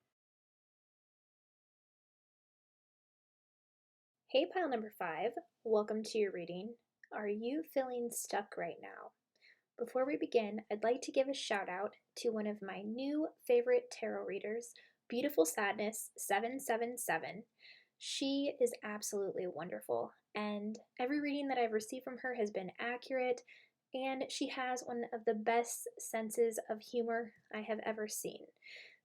Hey, pile number 5, welcome to your reading. Are you feeling stuck right now? Before we begin, I'd like to give a shout out to one of my new favorite tarot readers, Beautiful Sadness 777. She is absolutely wonderful, and every reading that I've received from her has been accurate, and she has one of the best senses of humor I have ever seen.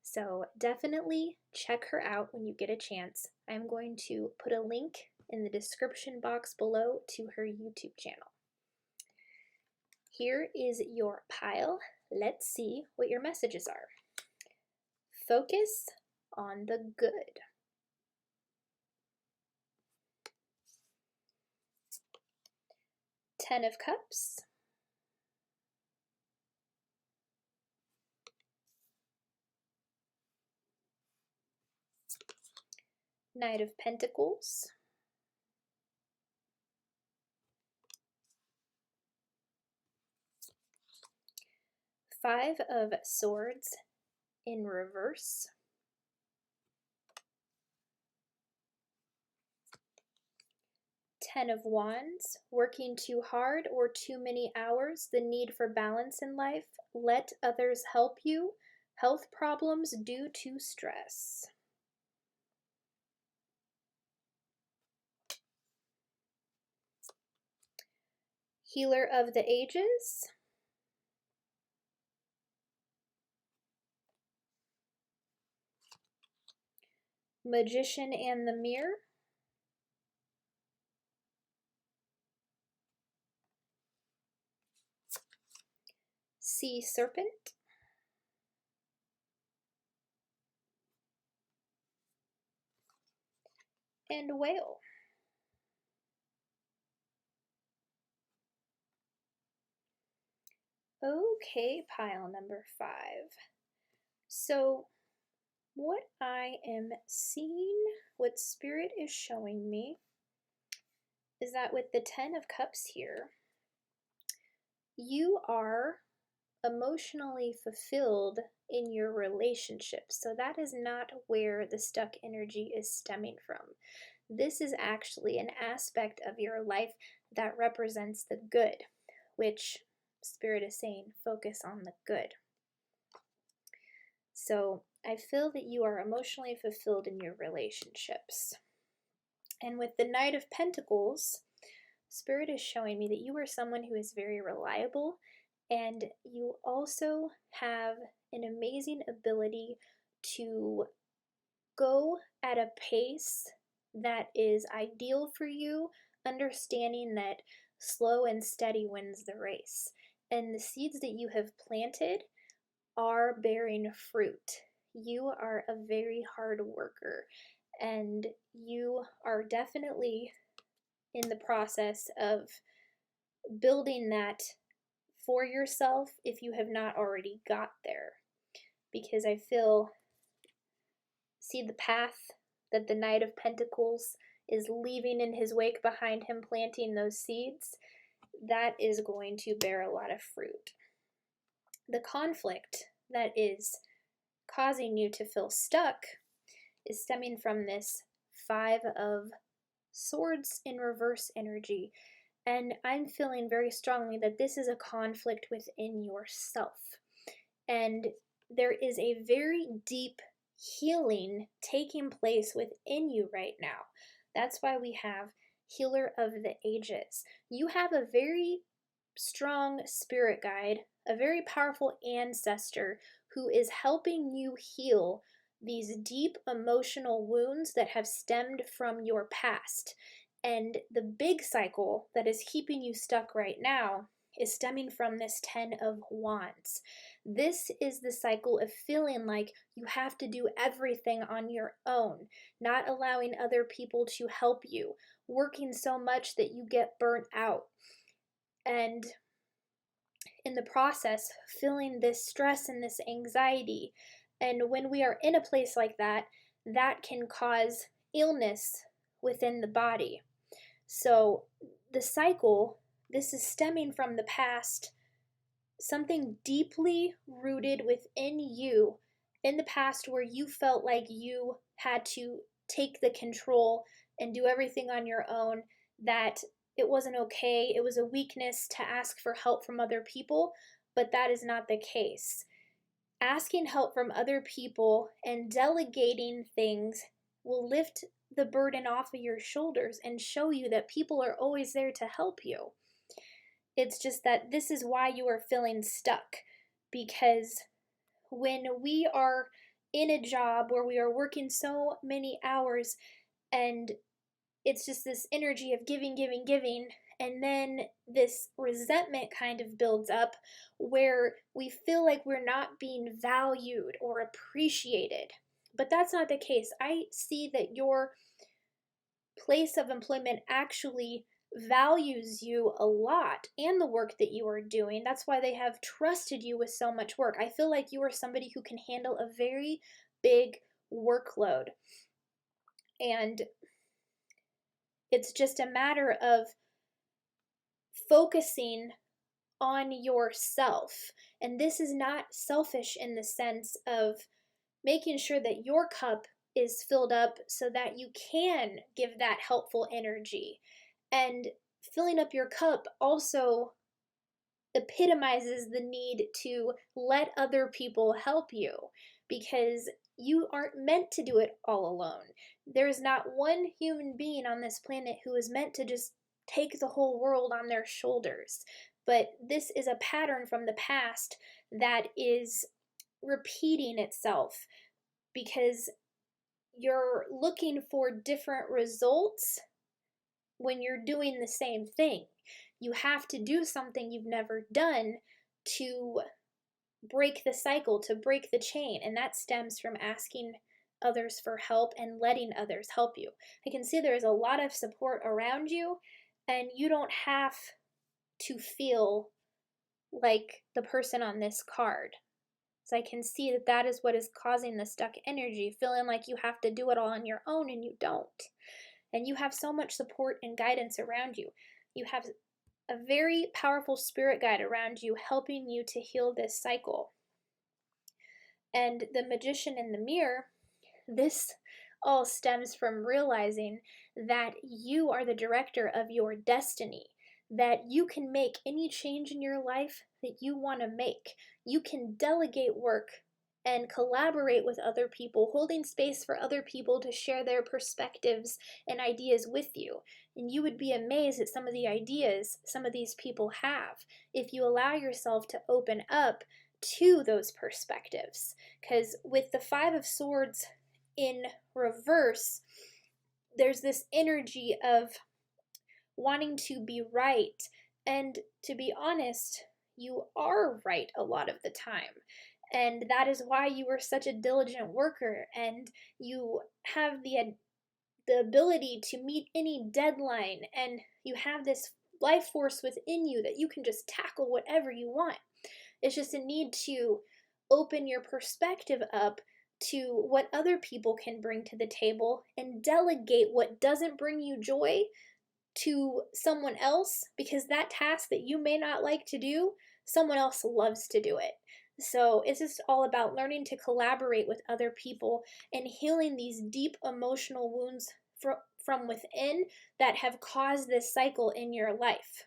So definitely check her out when you get a chance. I'm going to put a link in the description box below to her YouTube channel. Here is your pile. Let's see what your messages are. Focus on the good. Ten of Cups. Knight of Pentacles. Five of Swords in reverse. Ten of Wands, working too hard or too many hours, the need for balance in life. Let others help you. Health problems due to stress. Healer of the Ages. Magician and the Mirror. Sea Serpent. And Whale. Okay, pile number 5. So what I am seeing, what Spirit is showing me, is that with the Ten of Cups here, you are emotionally fulfilled in your relationship. So that is not where the stuck energy is stemming from. This is actually an aspect of your life that represents the good, which Spirit is saying, focus on the good. So I feel that you are emotionally fulfilled in your relationships. And with the Knight of Pentacles, Spirit is showing me that you are someone who is very reliable, and you also have an amazing ability to go at a pace that is ideal for you, understanding that slow and steady wins the race. And the seeds that you have planted are bearing fruit. You are a very hard worker, and you are definitely in the process of building that for yourself if you have not already got there. Because I see the path that the Knight of Pentacles is leaving in his wake behind him, planting those seeds. That is going to bear a lot of fruit. The conflict that is causing you to feel stuck is stemming from this Five of Swords in reverse energy. And I'm feeling very strongly that this is a conflict within yourself. And there is a very deep healing taking place within you right now. That's why we have Healer of the Ages. You have a very strong spirit guide, a very powerful ancestor who is helping you heal these deep emotional wounds that have stemmed from your past. And the big cycle that is keeping you stuck right now is stemming from this Ten of Wands. This is the cycle of feeling like you have to do everything on your own, not allowing other people to help you, working so much that you get burnt out. And in the process, feeling this stress and this anxiety. And when we are in a place like that, that can cause illness within the body. So the cycle, this is stemming from the past, something deeply rooted within you in the past where you felt like you had to take the control and do everything on your own, that it wasn't okay, it was a weakness to ask for help from other people, but that is not the case. Asking help from other people and delegating things will lift the burden off of your shoulders and show you that people are always there to help you. It's just that this is why you are feeling stuck, because when we are in a job where we are working so many hours and it's just this energy of giving, giving, giving, and then this resentment kind of builds up where we feel like we're not being valued or appreciated. But that's not the case. I see that your place of employment actually values you a lot and the work that you are doing. That's why they have trusted you with so much work. I feel like you are somebody who can handle a very big workload. And it's just a matter of focusing on yourself. And this is not selfish in the sense of making sure that your cup is filled up so that you can give that helpful energy. And filling up your cup also epitomizes the need to let other people help you, because you aren't meant to do it all alone. There's not one human being on this planet who is meant to just take the whole world on their shoulders. But this is a pattern from the past that is repeating itself because you're looking for different results when you're doing the same thing. You have to do something you've never done to break the cycle, to break the chain, and that stems from asking others for help and letting others help you. I can see there's a lot of support around you, and you don't have to feel like the person on this card. So I can see that that is what is causing the stuck energy, feeling like you have to do it all on your own, and you don't. and you have so much support and guidance around you. You have a very powerful spirit guide around you helping you to heal this cycle. And the magician in the mirror, this all stems from realizing that you are the director of your destiny, that you can make any change in your life that you want to make. You can delegate work and collaborate with other people, holding space for other people to share their perspectives and ideas with you. And you would be amazed at some of the ideas some of these people have if you allow yourself to open up to those perspectives. Because with the Five of Swords in reverse, there's this energy of wanting to be right. And to be honest, you are right a lot of the time. And that is why you are such a diligent worker, and you have the ability to meet any deadline, and you have this life force within you that you can just tackle whatever you want. It's just a need to open your perspective up to what other people can bring to the table and delegate what doesn't bring you joy to someone else, because that task that you may not like to do, someone else loves to do it. So it's just all about learning to collaborate with other people and healing these deep emotional wounds from within that have caused this cycle in your life.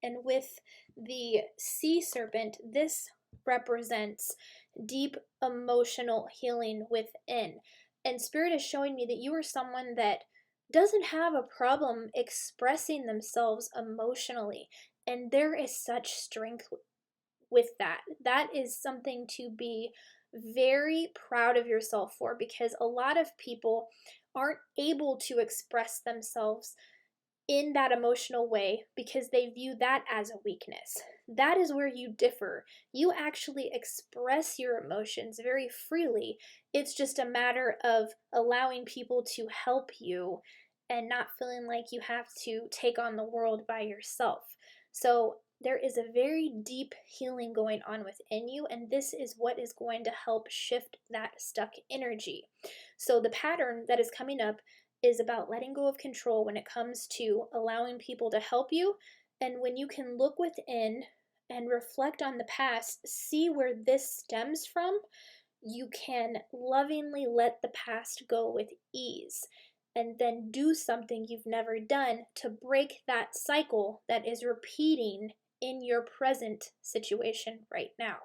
And with the sea serpent, this represents deep emotional healing within. And Spirit is showing me that you are someone that doesn't have a problem expressing themselves emotionally. And there is such strength with that. That is something to be very proud of yourself for, because a lot of people aren't able to express themselves in that emotional way because they view that as a weakness. That is where you differ. You actually express your emotions very freely. It's just a matter of allowing people to help you and not feeling like you have to take on the world by yourself. So there is a very deep healing going on within you, and this is what is going to help shift that stuck energy. So the pattern that is coming up is about letting go of control when it comes to allowing people to help you. And when you can look within and reflect on the past, see where this stems from, you can lovingly let the past go with ease, and then do something you've never done to break that cycle that is repeating in your present situation right now.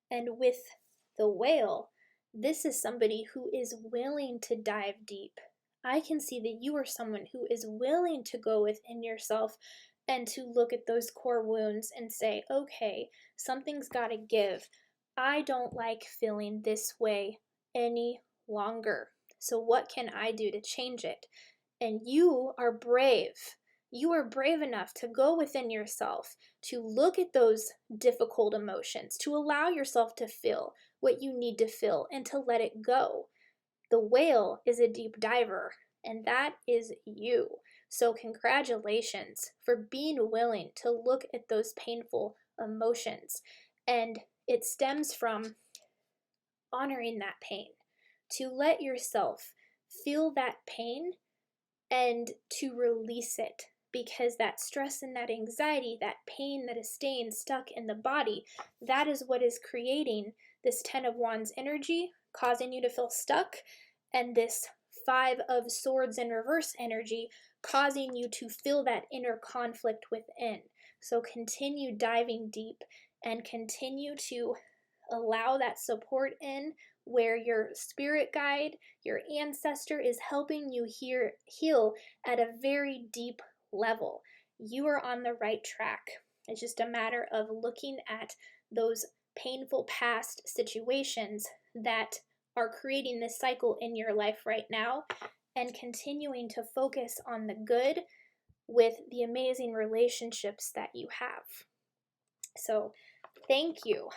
And with the whale, this is somebody who is willing to dive deep. I can see that you are someone who is willing to go within yourself and to look at those core wounds and say, okay, something's got to give. I don't like feeling this way any longer. So what can I do to change it? And you are brave. You are brave enough to go within yourself, to look at those difficult emotions, to allow yourself to feel what you need to feel and to let it go. The whale is a deep diver, and that is you. So congratulations for being willing to look at those painful emotions. And it stems from honoring that pain, to let yourself feel that pain and to release it, because that stress and that anxiety, that pain that is staying stuck in the body, that is what is creating this 10 of Wands energy, causing you to feel stuck, and this 5 of Swords in reverse energy, causing you to feel that inner conflict within. So continue diving deep and continue to allow that support in, where your spirit guide, your ancestor is helping you heal at a very deep level. You are on the right track. It's just a matter of looking at those painful past situations that are creating this cycle in your life right now and continuing to focus on the good with the amazing relationships that you have. So thank you.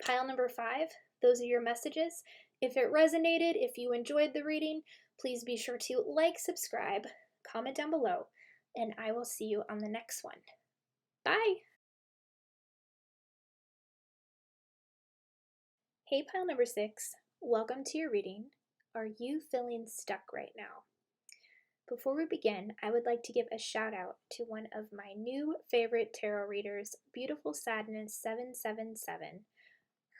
Pile number 5, those are your messages. If it resonated, if you enjoyed the reading, please be sure to like, subscribe, comment down below, and I will see you on the next one. Bye! Hey, pile number 6, welcome to your reading. Are you feeling stuck right now? Before we begin, I would like to give a shout out to one of my new favorite tarot readers, Beautiful Sadness 777.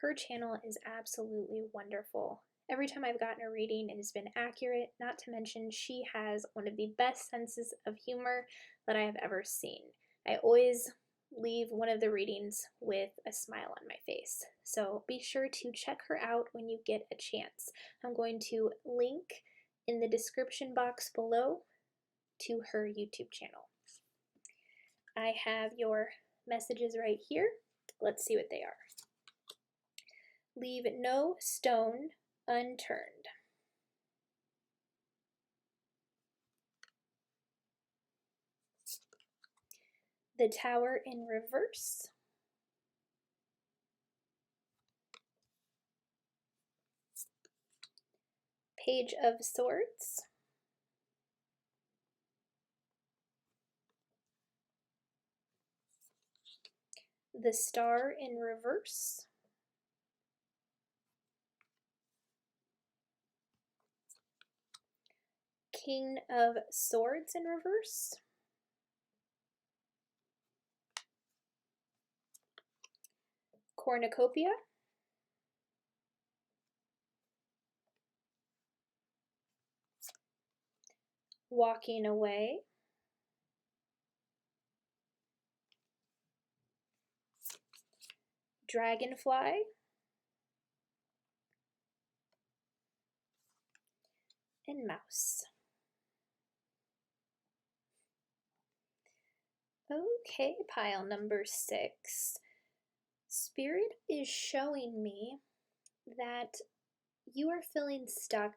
Her channel is absolutely wonderful. Every time I've gotten a reading, it has been accurate, not to mention she has one of the best senses of humor that I have ever seen. I always leave one of the readings with a smile on my face. So be sure to check her out when you get a chance. I'm going to link in the description box below to her YouTube channel. I have your messages right here. Let's see what they are. Leave no stone unturned. The Tower in reverse. Page of Swords. The Star in reverse. King of Swords in reverse. Cornucopia. Walking away. Dragonfly. And mouse. Okay, pile number 6. Spirit is showing me that you are feeling stuck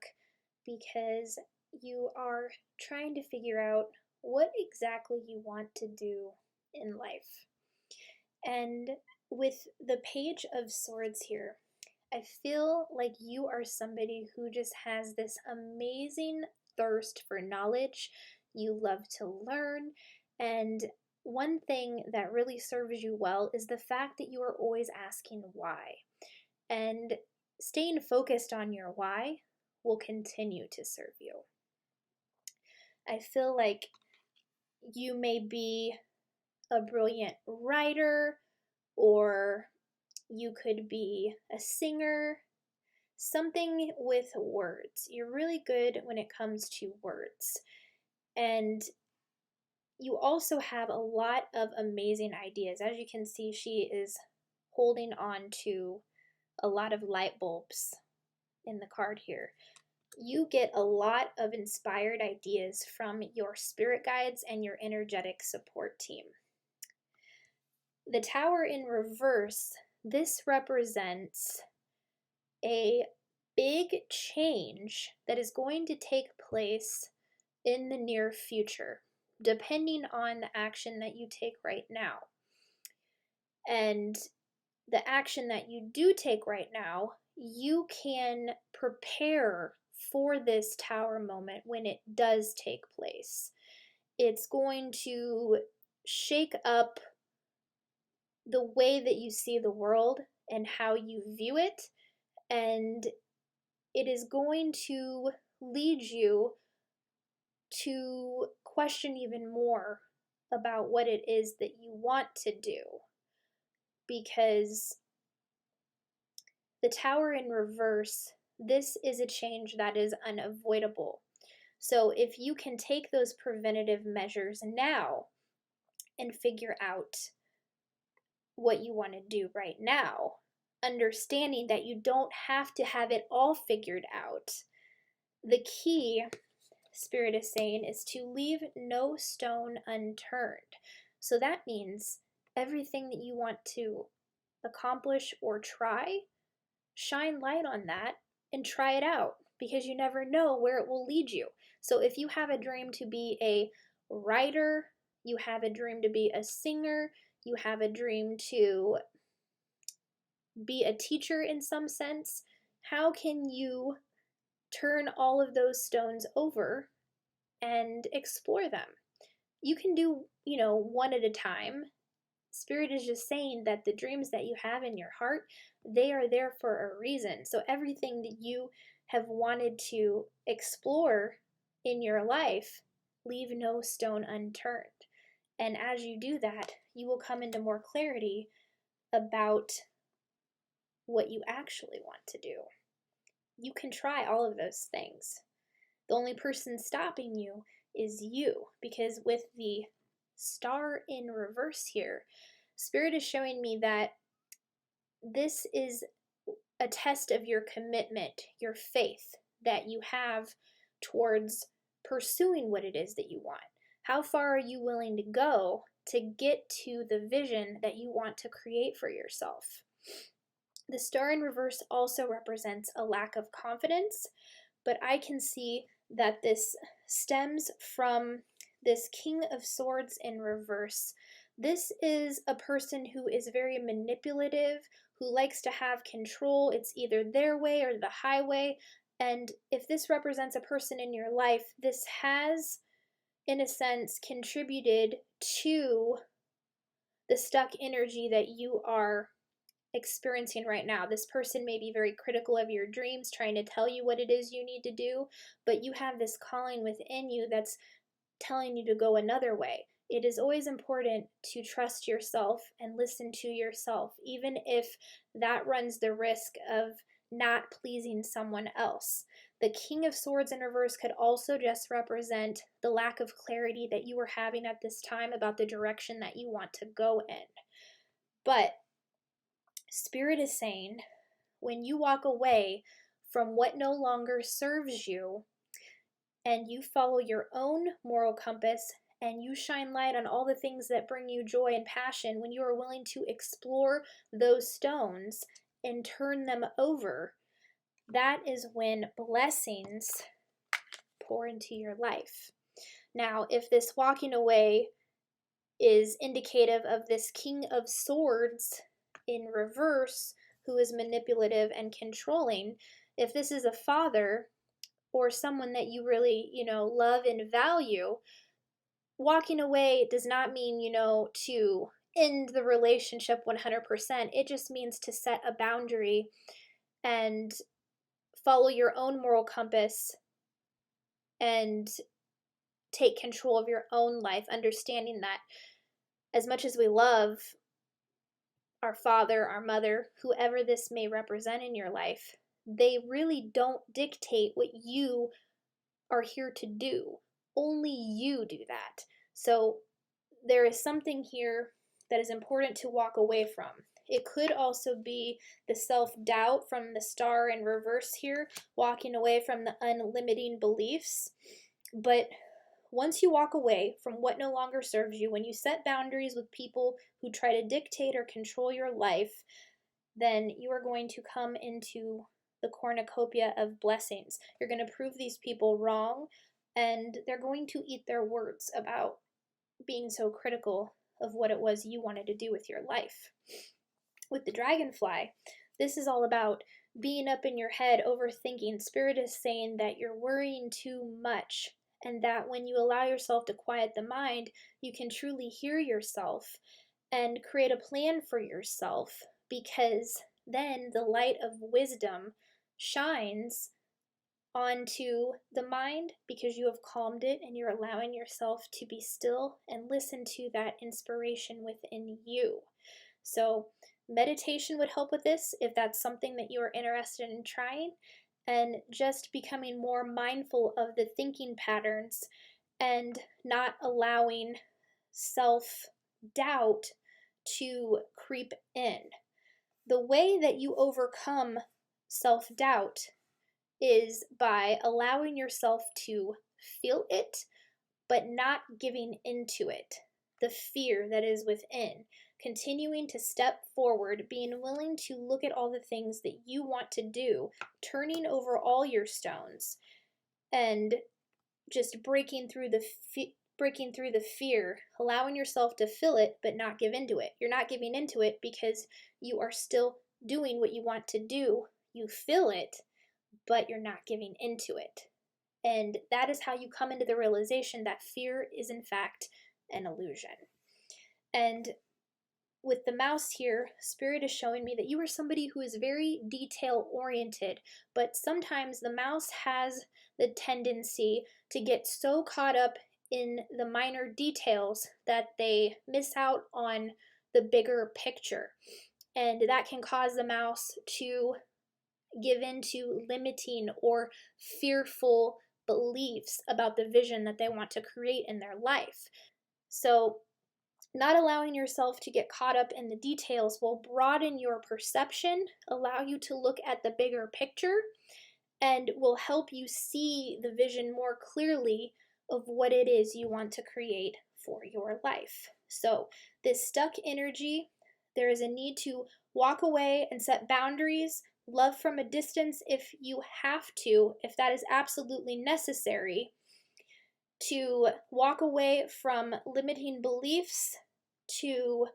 because you are trying to figure out what exactly you want to do in life. And with the Page of Swords here, I feel like you are somebody who just has this amazing thirst for knowledge. You love to learn, and one thing that really serves you well is the fact that you are always asking why. And staying focused on your why will continue to serve you. I feel like you may be a brilliant writer, or you could be a singer, something with words. You're really good when it comes to words. And you also have a lot of amazing ideas. As you can see, she is holding on to a lot of light bulbs in the card here. You get a lot of inspired ideas from your spirit guides and your energetic support team. The Tower in reverse, this represents a big change that is going to take place in the near future, depending on the action that you take right now. And the action that you do take right now, you can prepare for this tower moment when it does take place. It's going to shake up the way that you see the world and how you view it, and it is going to lead you to question even more about what it is that you want to do, because the Tower in reverse, this is a change that is unavoidable. So if you can take those preventative measures now and figure out what you want to do right now, understanding that you don't have to have it all figured out, the key, Spirit is saying, is to leave no stone unturned. So that means everything that you want to accomplish or try, shine light on that and try it out, because you never know where it will lead you. So if you have a dream to be a writer, you have a dream to be a singer, you have a dream to be a teacher in some sense, how can you turn all of those stones over and explore them? You can do, one at a time. Spirit is just saying that the dreams that you have in your heart, they are there for a reason. So everything that you have wanted to explore in your life, leave no stone unturned. And as you do that, you will come into more clarity about what you actually want to do. You can try all of those things. The only person stopping you is you, because with the star in reverse here, Spirit is showing me that this is a test of your commitment, your faith that you have towards pursuing what it is that you want. How far are you willing to go to get to the vision that you want to create for yourself? The star in reverse also represents a lack of confidence, but I can see that this stems from this King of Swords in reverse. This is a person who is very manipulative, who likes to have control. It's either their way or the highway. And if this represents a person in your life, this has, in a sense, contributed to the stuck energy that you are experiencing right now. This person may be very critical of your dreams, trying to tell you what it is you need to do, but you have this calling within you that's telling you to go another way. It is always important to trust yourself and listen to yourself, even if that runs the risk of not pleasing someone else. The King of Swords in reverse could also just represent the lack of clarity that you are having at this time about the direction that you want to go in. But Spirit is saying, when you walk away from what no longer serves you and you follow your own moral compass and you shine light on all the things that bring you joy and passion, when you are willing to explore those stones and turn them over, that is when blessings pour into your life. Now, if this walking away is indicative of this King of Swords in reverse, who is manipulative and controlling, if this is a father or someone that you really, love and value, walking away does not mean, to end the relationship 100%. It just means to set a boundary and follow your own moral compass and take control of your own life, understanding that as much as we love our father, our mother, whoever this may represent in your life, they really don't dictate what you are here to do. Only you do that. So there is something here that is important to walk away from. It could also be the self-doubt from the star in reverse here, walking away from the unlimiting beliefs. But once you walk away from what no longer serves you, when you set boundaries with people who try to dictate or control your life, then you are going to come into the cornucopia of blessings. You're going to prove these people wrong, and they're going to eat their words about being so critical of what it was you wanted to do with your life. With the dragonfly, this is all about being up in your head, overthinking. Spirit is saying that you're worrying too much, and that when you allow yourself to quiet the mind, you can truly hear yourself and create a plan for yourself, because then the light of wisdom shines onto the mind because you have calmed it and you're allowing yourself to be still and listen to that inspiration within you. So meditation would help with this if that's something that you are interested in trying, and just becoming more mindful of the thinking patterns and not allowing self-doubt to creep in. The way that you overcome self-doubt is by allowing yourself to feel it, but not giving into it. The fear that is within. Continuing to step forward, being willing to look at all the things that you want to do, turning over all your stones, and just breaking through the fear, allowing yourself to feel it, but not give into it. You're not giving into it because you are still doing what you want to do. You feel it, but you're not giving into it. And that is how you come into the realization that fear is in fact an illusion. And with the mouse here, Spirit is showing me that you are somebody who is very detail oriented, but sometimes the mouse has the tendency to get so caught up in the minor details that they miss out on the bigger picture. And that can cause the mouse to give into limiting or fearful beliefs about the vision that they want to create in their life. So, not allowing yourself to get caught up in the details will broaden your perception, allow you to look at the bigger picture, and will help you see the vision more clearly of what it is you want to create for your life. So, this stuck energy, there is a need to walk away and set boundaries, love from a distance if you have to, if that is absolutely necessary, to walk away from limiting beliefs, to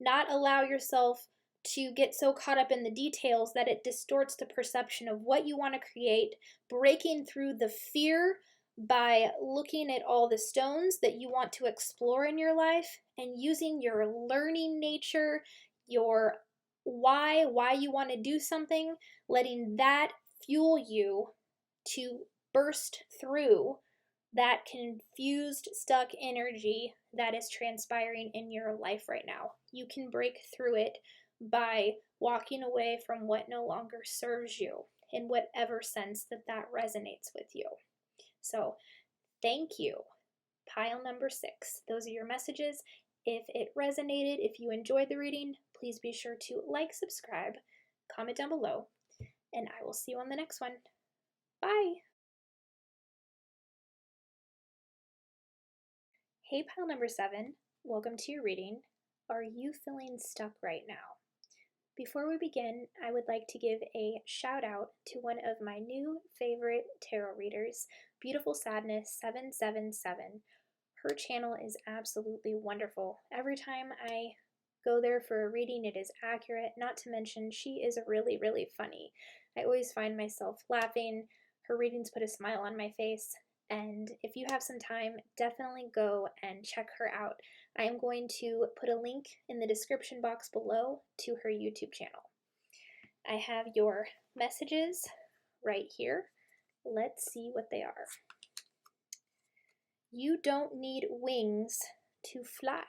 not allow yourself to get so caught up in the details that it distorts the perception of what you want to create, breaking through the fear by looking at all the stones that you want to explore in your life and using your learning nature, your why you want to do something, letting that fuel you to burst through that confused, stuck energy that is transpiring in your life right now. You can break through it by walking away from what no longer serves you in whatever sense that that resonates with you. So, thank you. Pile number 6. Those are your messages. If it resonated, if you enjoyed the reading, please be sure to like, subscribe, comment down below, and I will see you on the next one. Bye! Hey, pile number 7, welcome to your reading. Are you feeling stuck right now? Before we begin, I would like to give a shout out to one of my new favorite tarot readers, Beautiful Sadness 777. Her channel is absolutely wonderful. Every time I go there for a reading, it is accurate, not to mention she is really, really funny. I always find myself laughing. Her readings put a smile on my face. And if you have some time, definitely go and check her out. I am going to put a link in the description box below to her YouTube channel. I have your messages right here. Let's see what they are. You don't need wings to fly.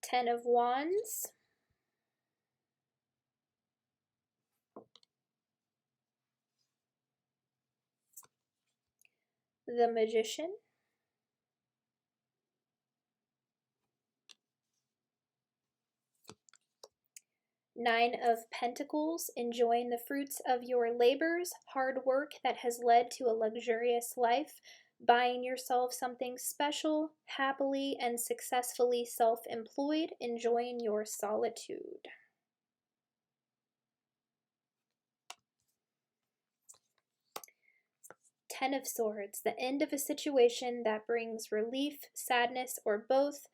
Ten of Wands. The Magician. Nine of Pentacles, enjoying the fruits of your labors, hard work that has led to a luxurious life, buying yourself something special, happily and successfully self-employed, enjoying your solitude. Ten of Swords, the end of a situation that brings relief, sadness, or both,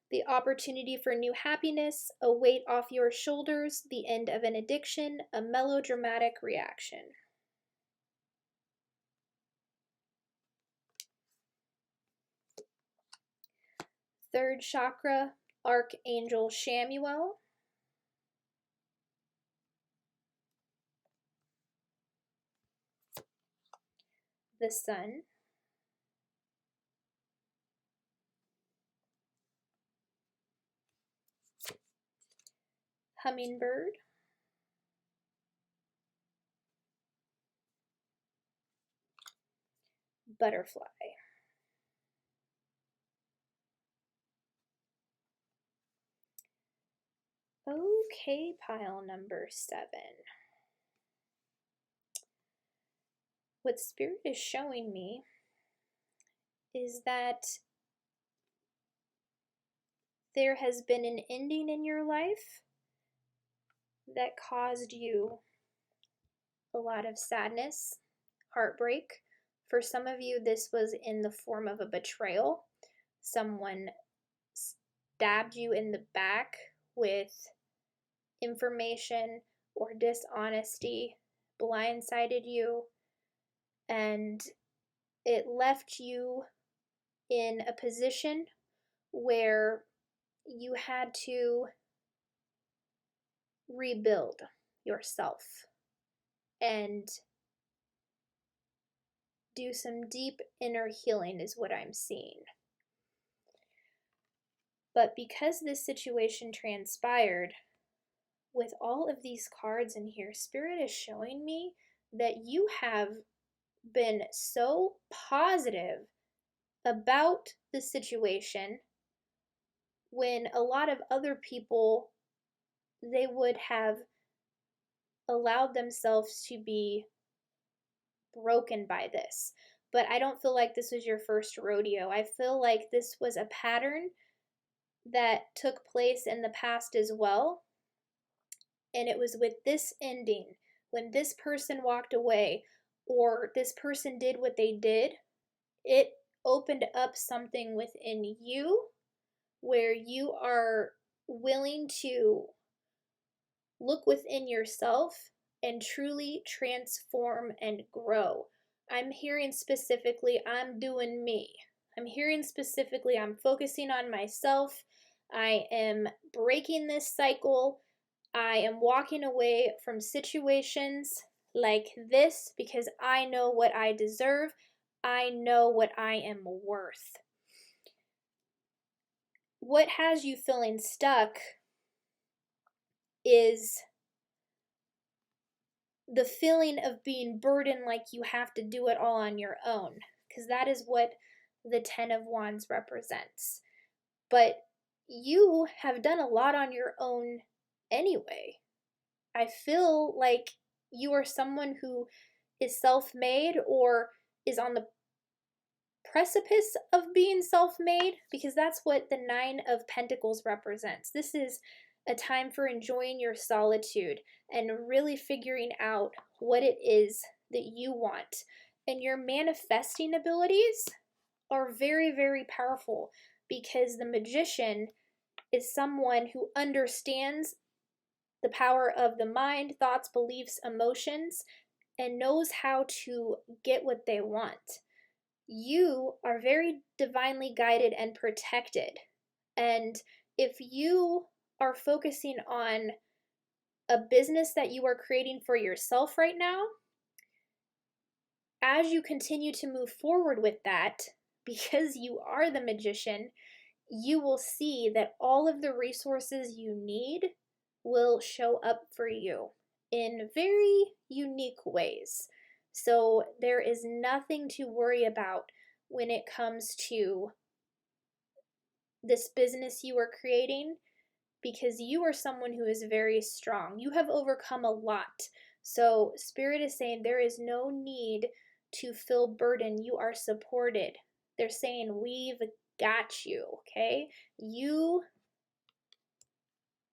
the opportunity for new happiness, a weight off your shoulders, the end of an addiction, a melodramatic reaction. Third chakra, Archangel Shamuel. The Sun. Hummingbird. Butterfly. Okay, pile number 7. What Spirit is showing me is that there has been an ending in your life that caused you a lot of sadness, heartbreak. For some of you, this was in the form of a betrayal. Someone stabbed you in the back with information or dishonesty, blindsided you, and it left you in a position where you had to rebuild yourself and do some deep inner healing, is what I'm seeing. But because this situation transpired, with all of these cards in here, Spirit is showing me that you have been so positive about the situation when a lot of other people, they would have allowed themselves to be broken by this. But I don't feel like this was your first rodeo. I feel like this was a pattern that took place in the past as well. And it was with this ending, when this person walked away or this person did what they did, it opened up something within you where you are willing to look within yourself and truly transform and grow. I'm hearing specifically, I'm doing me. I'm hearing specifically, I'm focusing on myself. I am breaking this cycle. I am walking away from situations like this because I know what I deserve. I know what I am worth. What has you feeling stuck is the feeling of being burdened like you have to do it all on your own, because that is what the Ten of Wands represents. But you have done a lot on your own anyway. I feel like you are someone who is self-made or is on the precipice of being self-made, because that's what the Nine of Pentacles represents. This is a time for enjoying your solitude and really figuring out what it is that you want. And your manifesting abilities are very, very powerful, because the Magician is someone who understands the power of the mind, thoughts, beliefs, emotions, and knows how to get what they want. You are very divinely guided and protected. And if you are focusing on a business that you are creating for yourself right now, as you continue to move forward with that, because you are the Magician, you will see that all of the resources you need will show up for you in very unique ways. So there is nothing to worry about when it comes to this business you are creating, because you are someone who is very strong. You have overcome a lot. So Spirit is saying there is no need to feel burdened. You are supported. They're saying we've got you, okay? You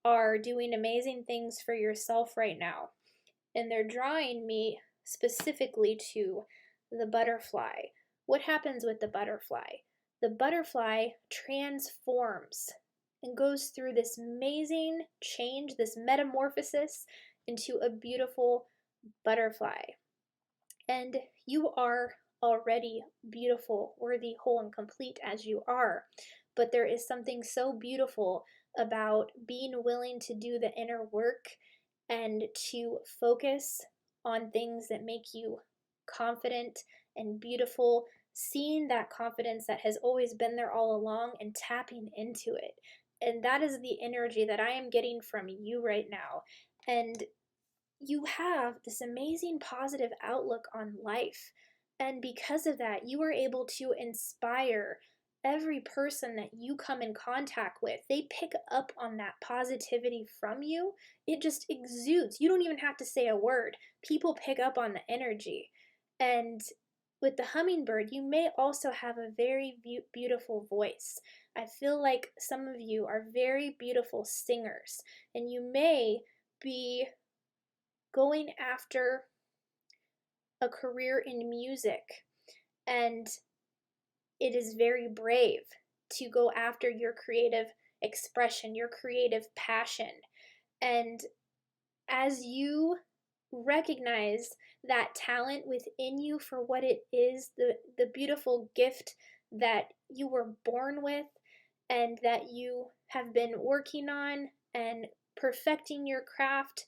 are doing amazing things for yourself right now. And they're drawing me specifically to the butterfly. What happens with the butterfly? The butterfly transforms and goes through this amazing change, this metamorphosis into a beautiful butterfly. And you are already beautiful, worthy, whole, and complete as you are. But there is something so beautiful about being willing to do the inner work and to focus on things that make you confident and beautiful, seeing that confidence that has always been there all along and tapping into it. And that is the energy that I am getting from you right now. And you have this amazing positive outlook on life. And because of that, you are able to inspire every person that you come in contact with. They pick up on that positivity from you. It just exudes. You don't even have to say a word. People pick up on the energy. And with the hummingbird, you may also have a very beautiful voice. I feel like some of you are very beautiful singers, and you may be going after a career in music, and it is very brave to go after your creative expression, your creative passion. And as you recognize that talent within you for what it is, the beautiful gift that you were born with and that you have been working on and perfecting your craft.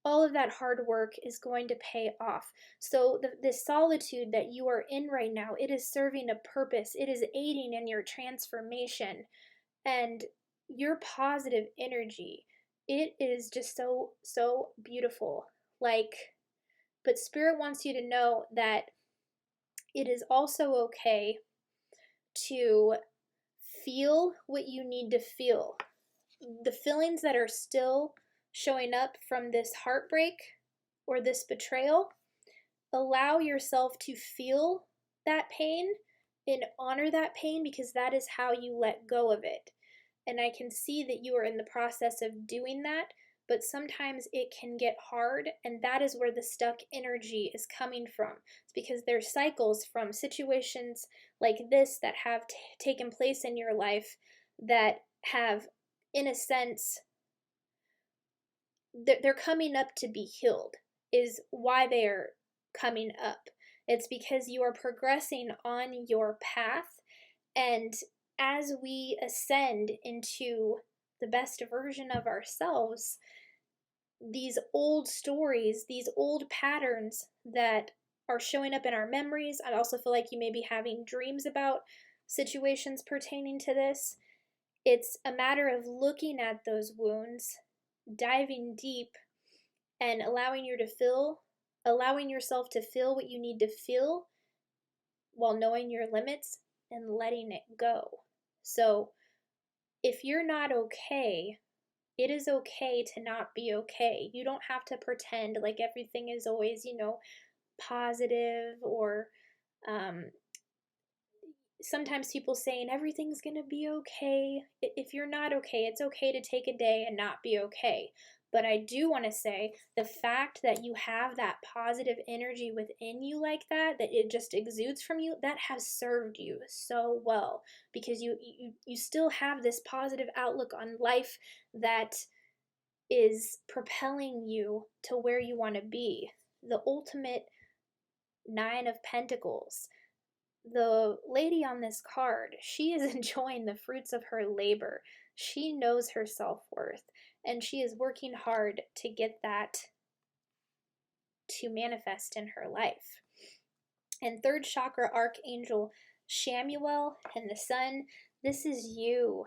All of that hard work is going to pay off. So this solitude that you are in right now, it is serving a purpose. It is aiding in your transformation and your positive energy. It is just so beautiful. But Spirit wants you to know that it is also okay to feel what you need to feel. The feelings that are still showing up from this heartbreak or this betrayal, allow yourself to feel that pain and honor that pain, because that is how you let go of it. And I can see that you are in the process of doing that, but sometimes it can get hard, and that is where the stuck energy is coming from. It's because there's cycles from situations like this that have taken place in your life that have, in a sense, they're coming up to be healed, is why they're coming up. It's because you are progressing on your path, and as we ascend into the best version of ourselves, these old stories, these old patterns that are showing up in our memories, I also feel like you may be having dreams about situations pertaining to this. It's a matter of looking at those wounds, diving deep, and allowing yourself to feel what you need to feel while knowing your limits and letting it go. So if you're not okay, it is okay to not be okay. You don't have to pretend like everything is always, positive, or sometimes people saying everything's gonna be okay. If you're not okay, it's okay to take a day and not be okay. But I do want to say the fact that you have that positive energy within you like that it just exudes from you, that has served you so well, because you still have this positive outlook on life that is propelling you to where you want to be. The ultimate Nine of Pentacles. The lady on this card, she is enjoying the fruits of her labor. She knows her self-worth, and she is working hard to get that to manifest in her life. And third chakra archangel Shamuel and the sun, this is you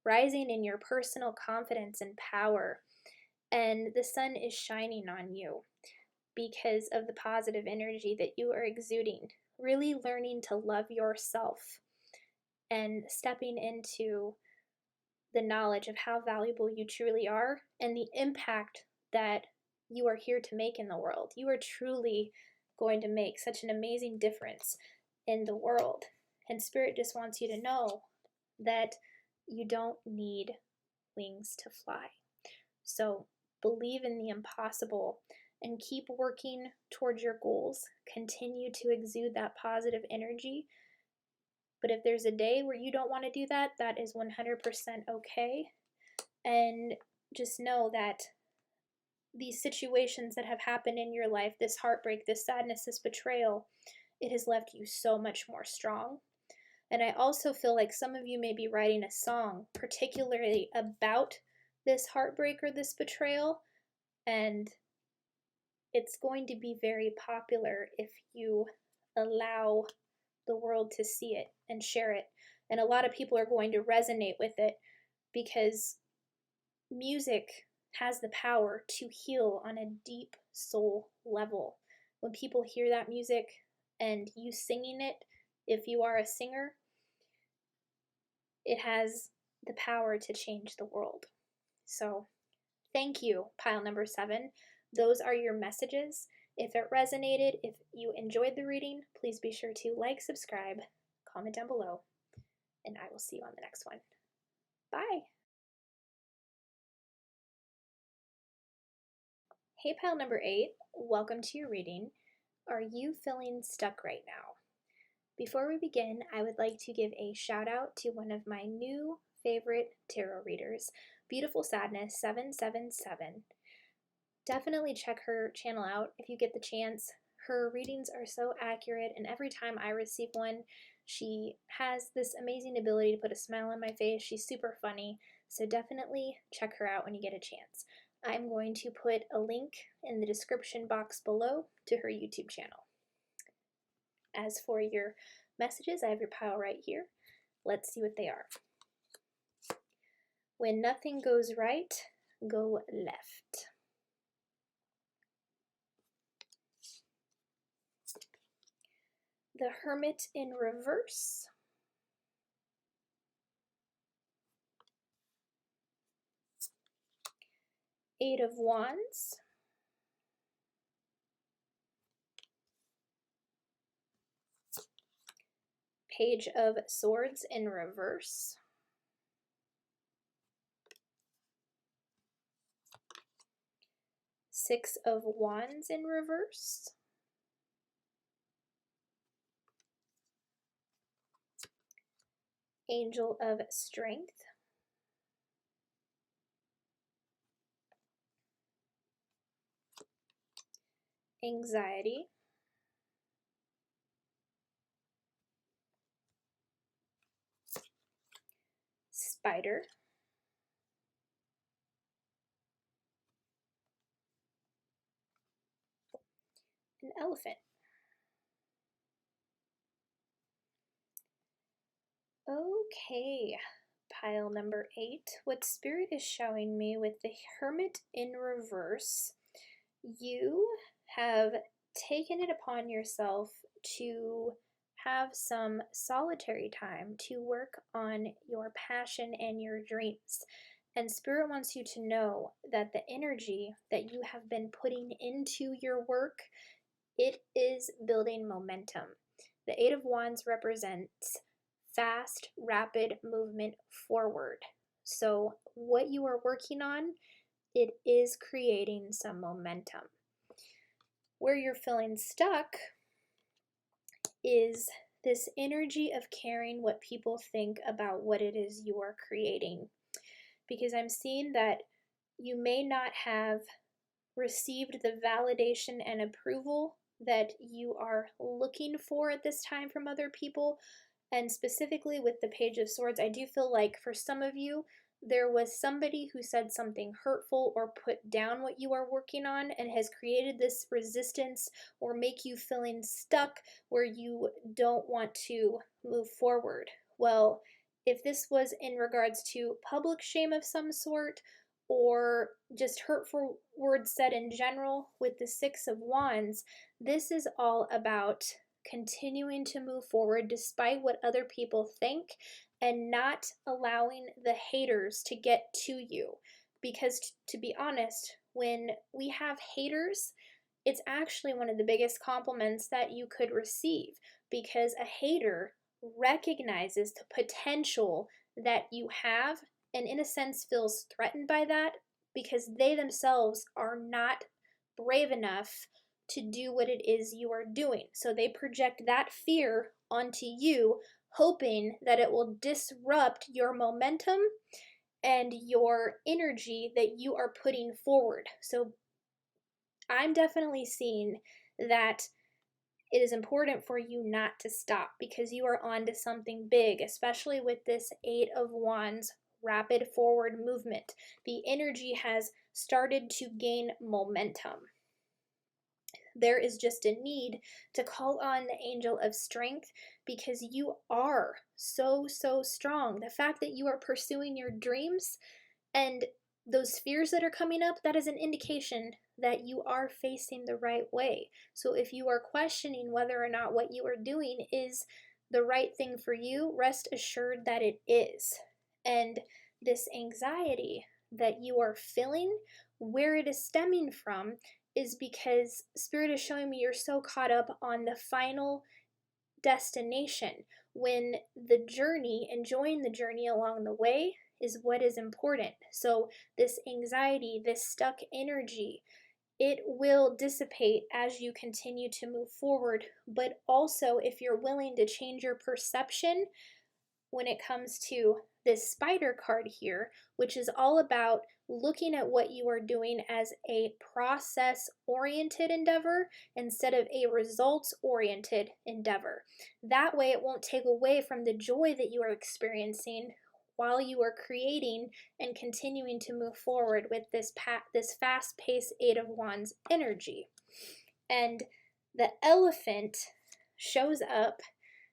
rising in your personal confidence and power. And the sun is shining on you because of the positive energy that you are exuding. Really learning to love yourself and stepping into the knowledge of how valuable you truly are and the impact that you are here to make in the world. You are truly going to make such an amazing difference in the world. And Spirit just wants you to know that you don't need wings to fly. So believe in the impossible and keep working towards your goals. Continue to exude that positive energy. But if there's a day where you don't want to do that, that is 100% okay. And just know that these situations that have happened in your life, this heartbreak, this sadness, this betrayal, it has left you so much more strong. And I also feel like some of you may be writing a song particularly about this heartbreak or this betrayal, and it's going to be very popular if you allow the world to see it and share it. And a lot of people are going to resonate with it, because music has the power to heal on a deep soul level. When people hear that music and you singing it, if you are a singer, it has the power to change the world. So thank you, pile number 7. Those are your messages. If it resonated, if you enjoyed the reading, please be sure to like, subscribe, comment down below, and I will see you on the next one. Bye! Hey pile number 8, welcome to your reading. Are you feeling stuck right now? Before we begin, I would like to give a shout out to one of my new favorite tarot readers, Beautiful Sadness 777. Definitely check her channel out if you get the chance. Her readings are so accurate, and every time I receive one, She has this amazing ability to put a smile on my face. She's super funny, so definitely check her out when you get a chance. I'm going to put a link in the description box below to her YouTube channel. As for your messages, I have your pile right here. Let's see what they are. When nothing goes right, go left. The Hermit in reverse. Eight of Wands. Page of Swords in reverse. Six of Wands in reverse. Angel of Strength. Anxiety. Spider. An elephant. Okay, pile number 8. What Spirit is showing me with the Hermit in reverse, you have taken it upon yourself to have some solitary time to work on your passion and your dreams. And Spirit wants you to know that the energy that you have been putting into your work, it is building momentum. The Eight of Wands represents fast, rapid movement forward. So what you are working on, it is creating some momentum. Where you're feeling stuck is this energy of caring what people think about what it is you are creating. Because I'm seeing that you may not have received the validation and approval that you are looking for at this time from other people. And specifically with the Page of Swords, I do feel like for some of you, there was somebody who said something hurtful or put down what you are working on and has created this resistance or make you feeling stuck where you don't want to move forward. Well, if this was in regards to public shame of some sort or just hurtful words said in general with the Six of Wands, this is all about continuing to move forward despite what other people think and not allowing the haters to get to you. Because to be honest, when we have haters, it's actually one of the biggest compliments that you could receive, because a hater recognizes the potential that you have and in a sense feels threatened by that because they themselves are not brave enough to do what it is you are doing. So they project that fear onto you, hoping that it will disrupt your momentum and your energy that you are putting forward. So I'm definitely seeing that it is important for you not to stop because you are on to something big, especially with this Eight of Wands rapid forward movement. The energy has started to gain momentum. There is just a need to call on the Angel of Strength because you are so strong. The fact that you are pursuing your dreams and those fears that are coming up, that is an indication that you are facing the right way. So if you are questioning whether or not what you are doing is the right thing for you, rest assured that it is. And this anxiety that you are feeling, where it is stemming from is because Spirit is showing me you're so caught up on the final destination when the journey, enjoying the journey along the way is what is important. So this anxiety, this stuck energy, it will dissipate as you continue to move forward. But also if you're willing to change your perception, when it comes to this spider card here, which is all about looking at what you are doing as a process-oriented endeavor instead of a results-oriented endeavor. That way it won't take away from the joy that you are experiencing while you are creating and continuing to move forward with this fast-paced Eight of Wands energy. And the elephant shows up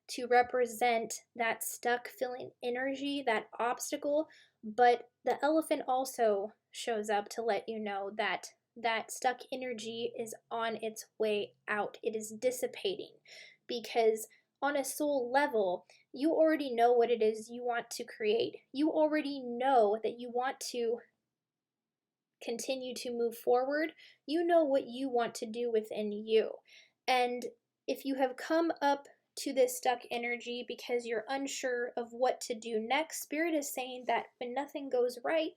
to represent that stuck feeling energy, that obstacle, but the elephant also shows up to let you know that that stuck energy is on its way out. It is dissipating, because on a soul level, you already know what it is you want to create. You already know that you want to continue to move forward. You know what you want to do within you. And if you have come up to this stuck energy because you're unsure of what to do next, Spirit is saying that when nothing goes right,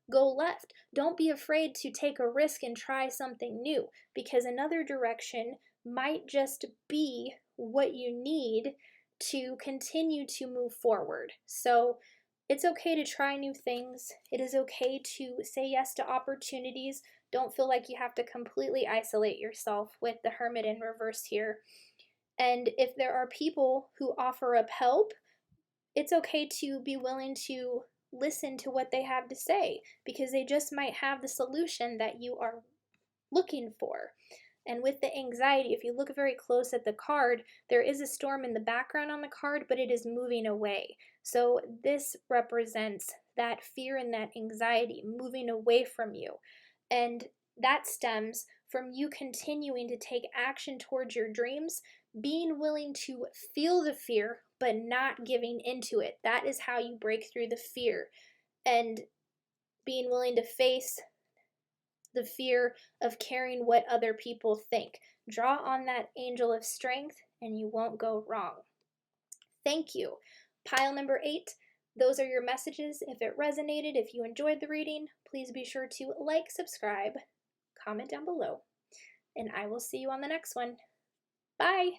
go left. Don't be afraid to take a risk and try something new, because another direction might just be what you need to continue to move forward. So it's okay to try new things. It is okay to say yes to opportunities. Don't feel like you have to completely isolate yourself with the Hermit in reverse here. And if there are people who offer up help, it's okay to be willing to listen to what they have to say, because they just might have the solution that you are looking for. And with the anxiety, if you look very close at the card, there is a storm in the background on the card, but it is moving away. So this represents that fear and that anxiety moving away from you. And that stems from you continuing to take action towards your dreams, being willing to feel the fear, but not giving into it. That is how you break through the fear. And being willing to face the fear of caring what other people think. Draw on that angel of strength and you won't go wrong. Thank you. Pile number 8. Those are your messages. If it resonated, if you enjoyed the reading, please be sure to like, subscribe, comment down below, and I will see you on the next one. Bye!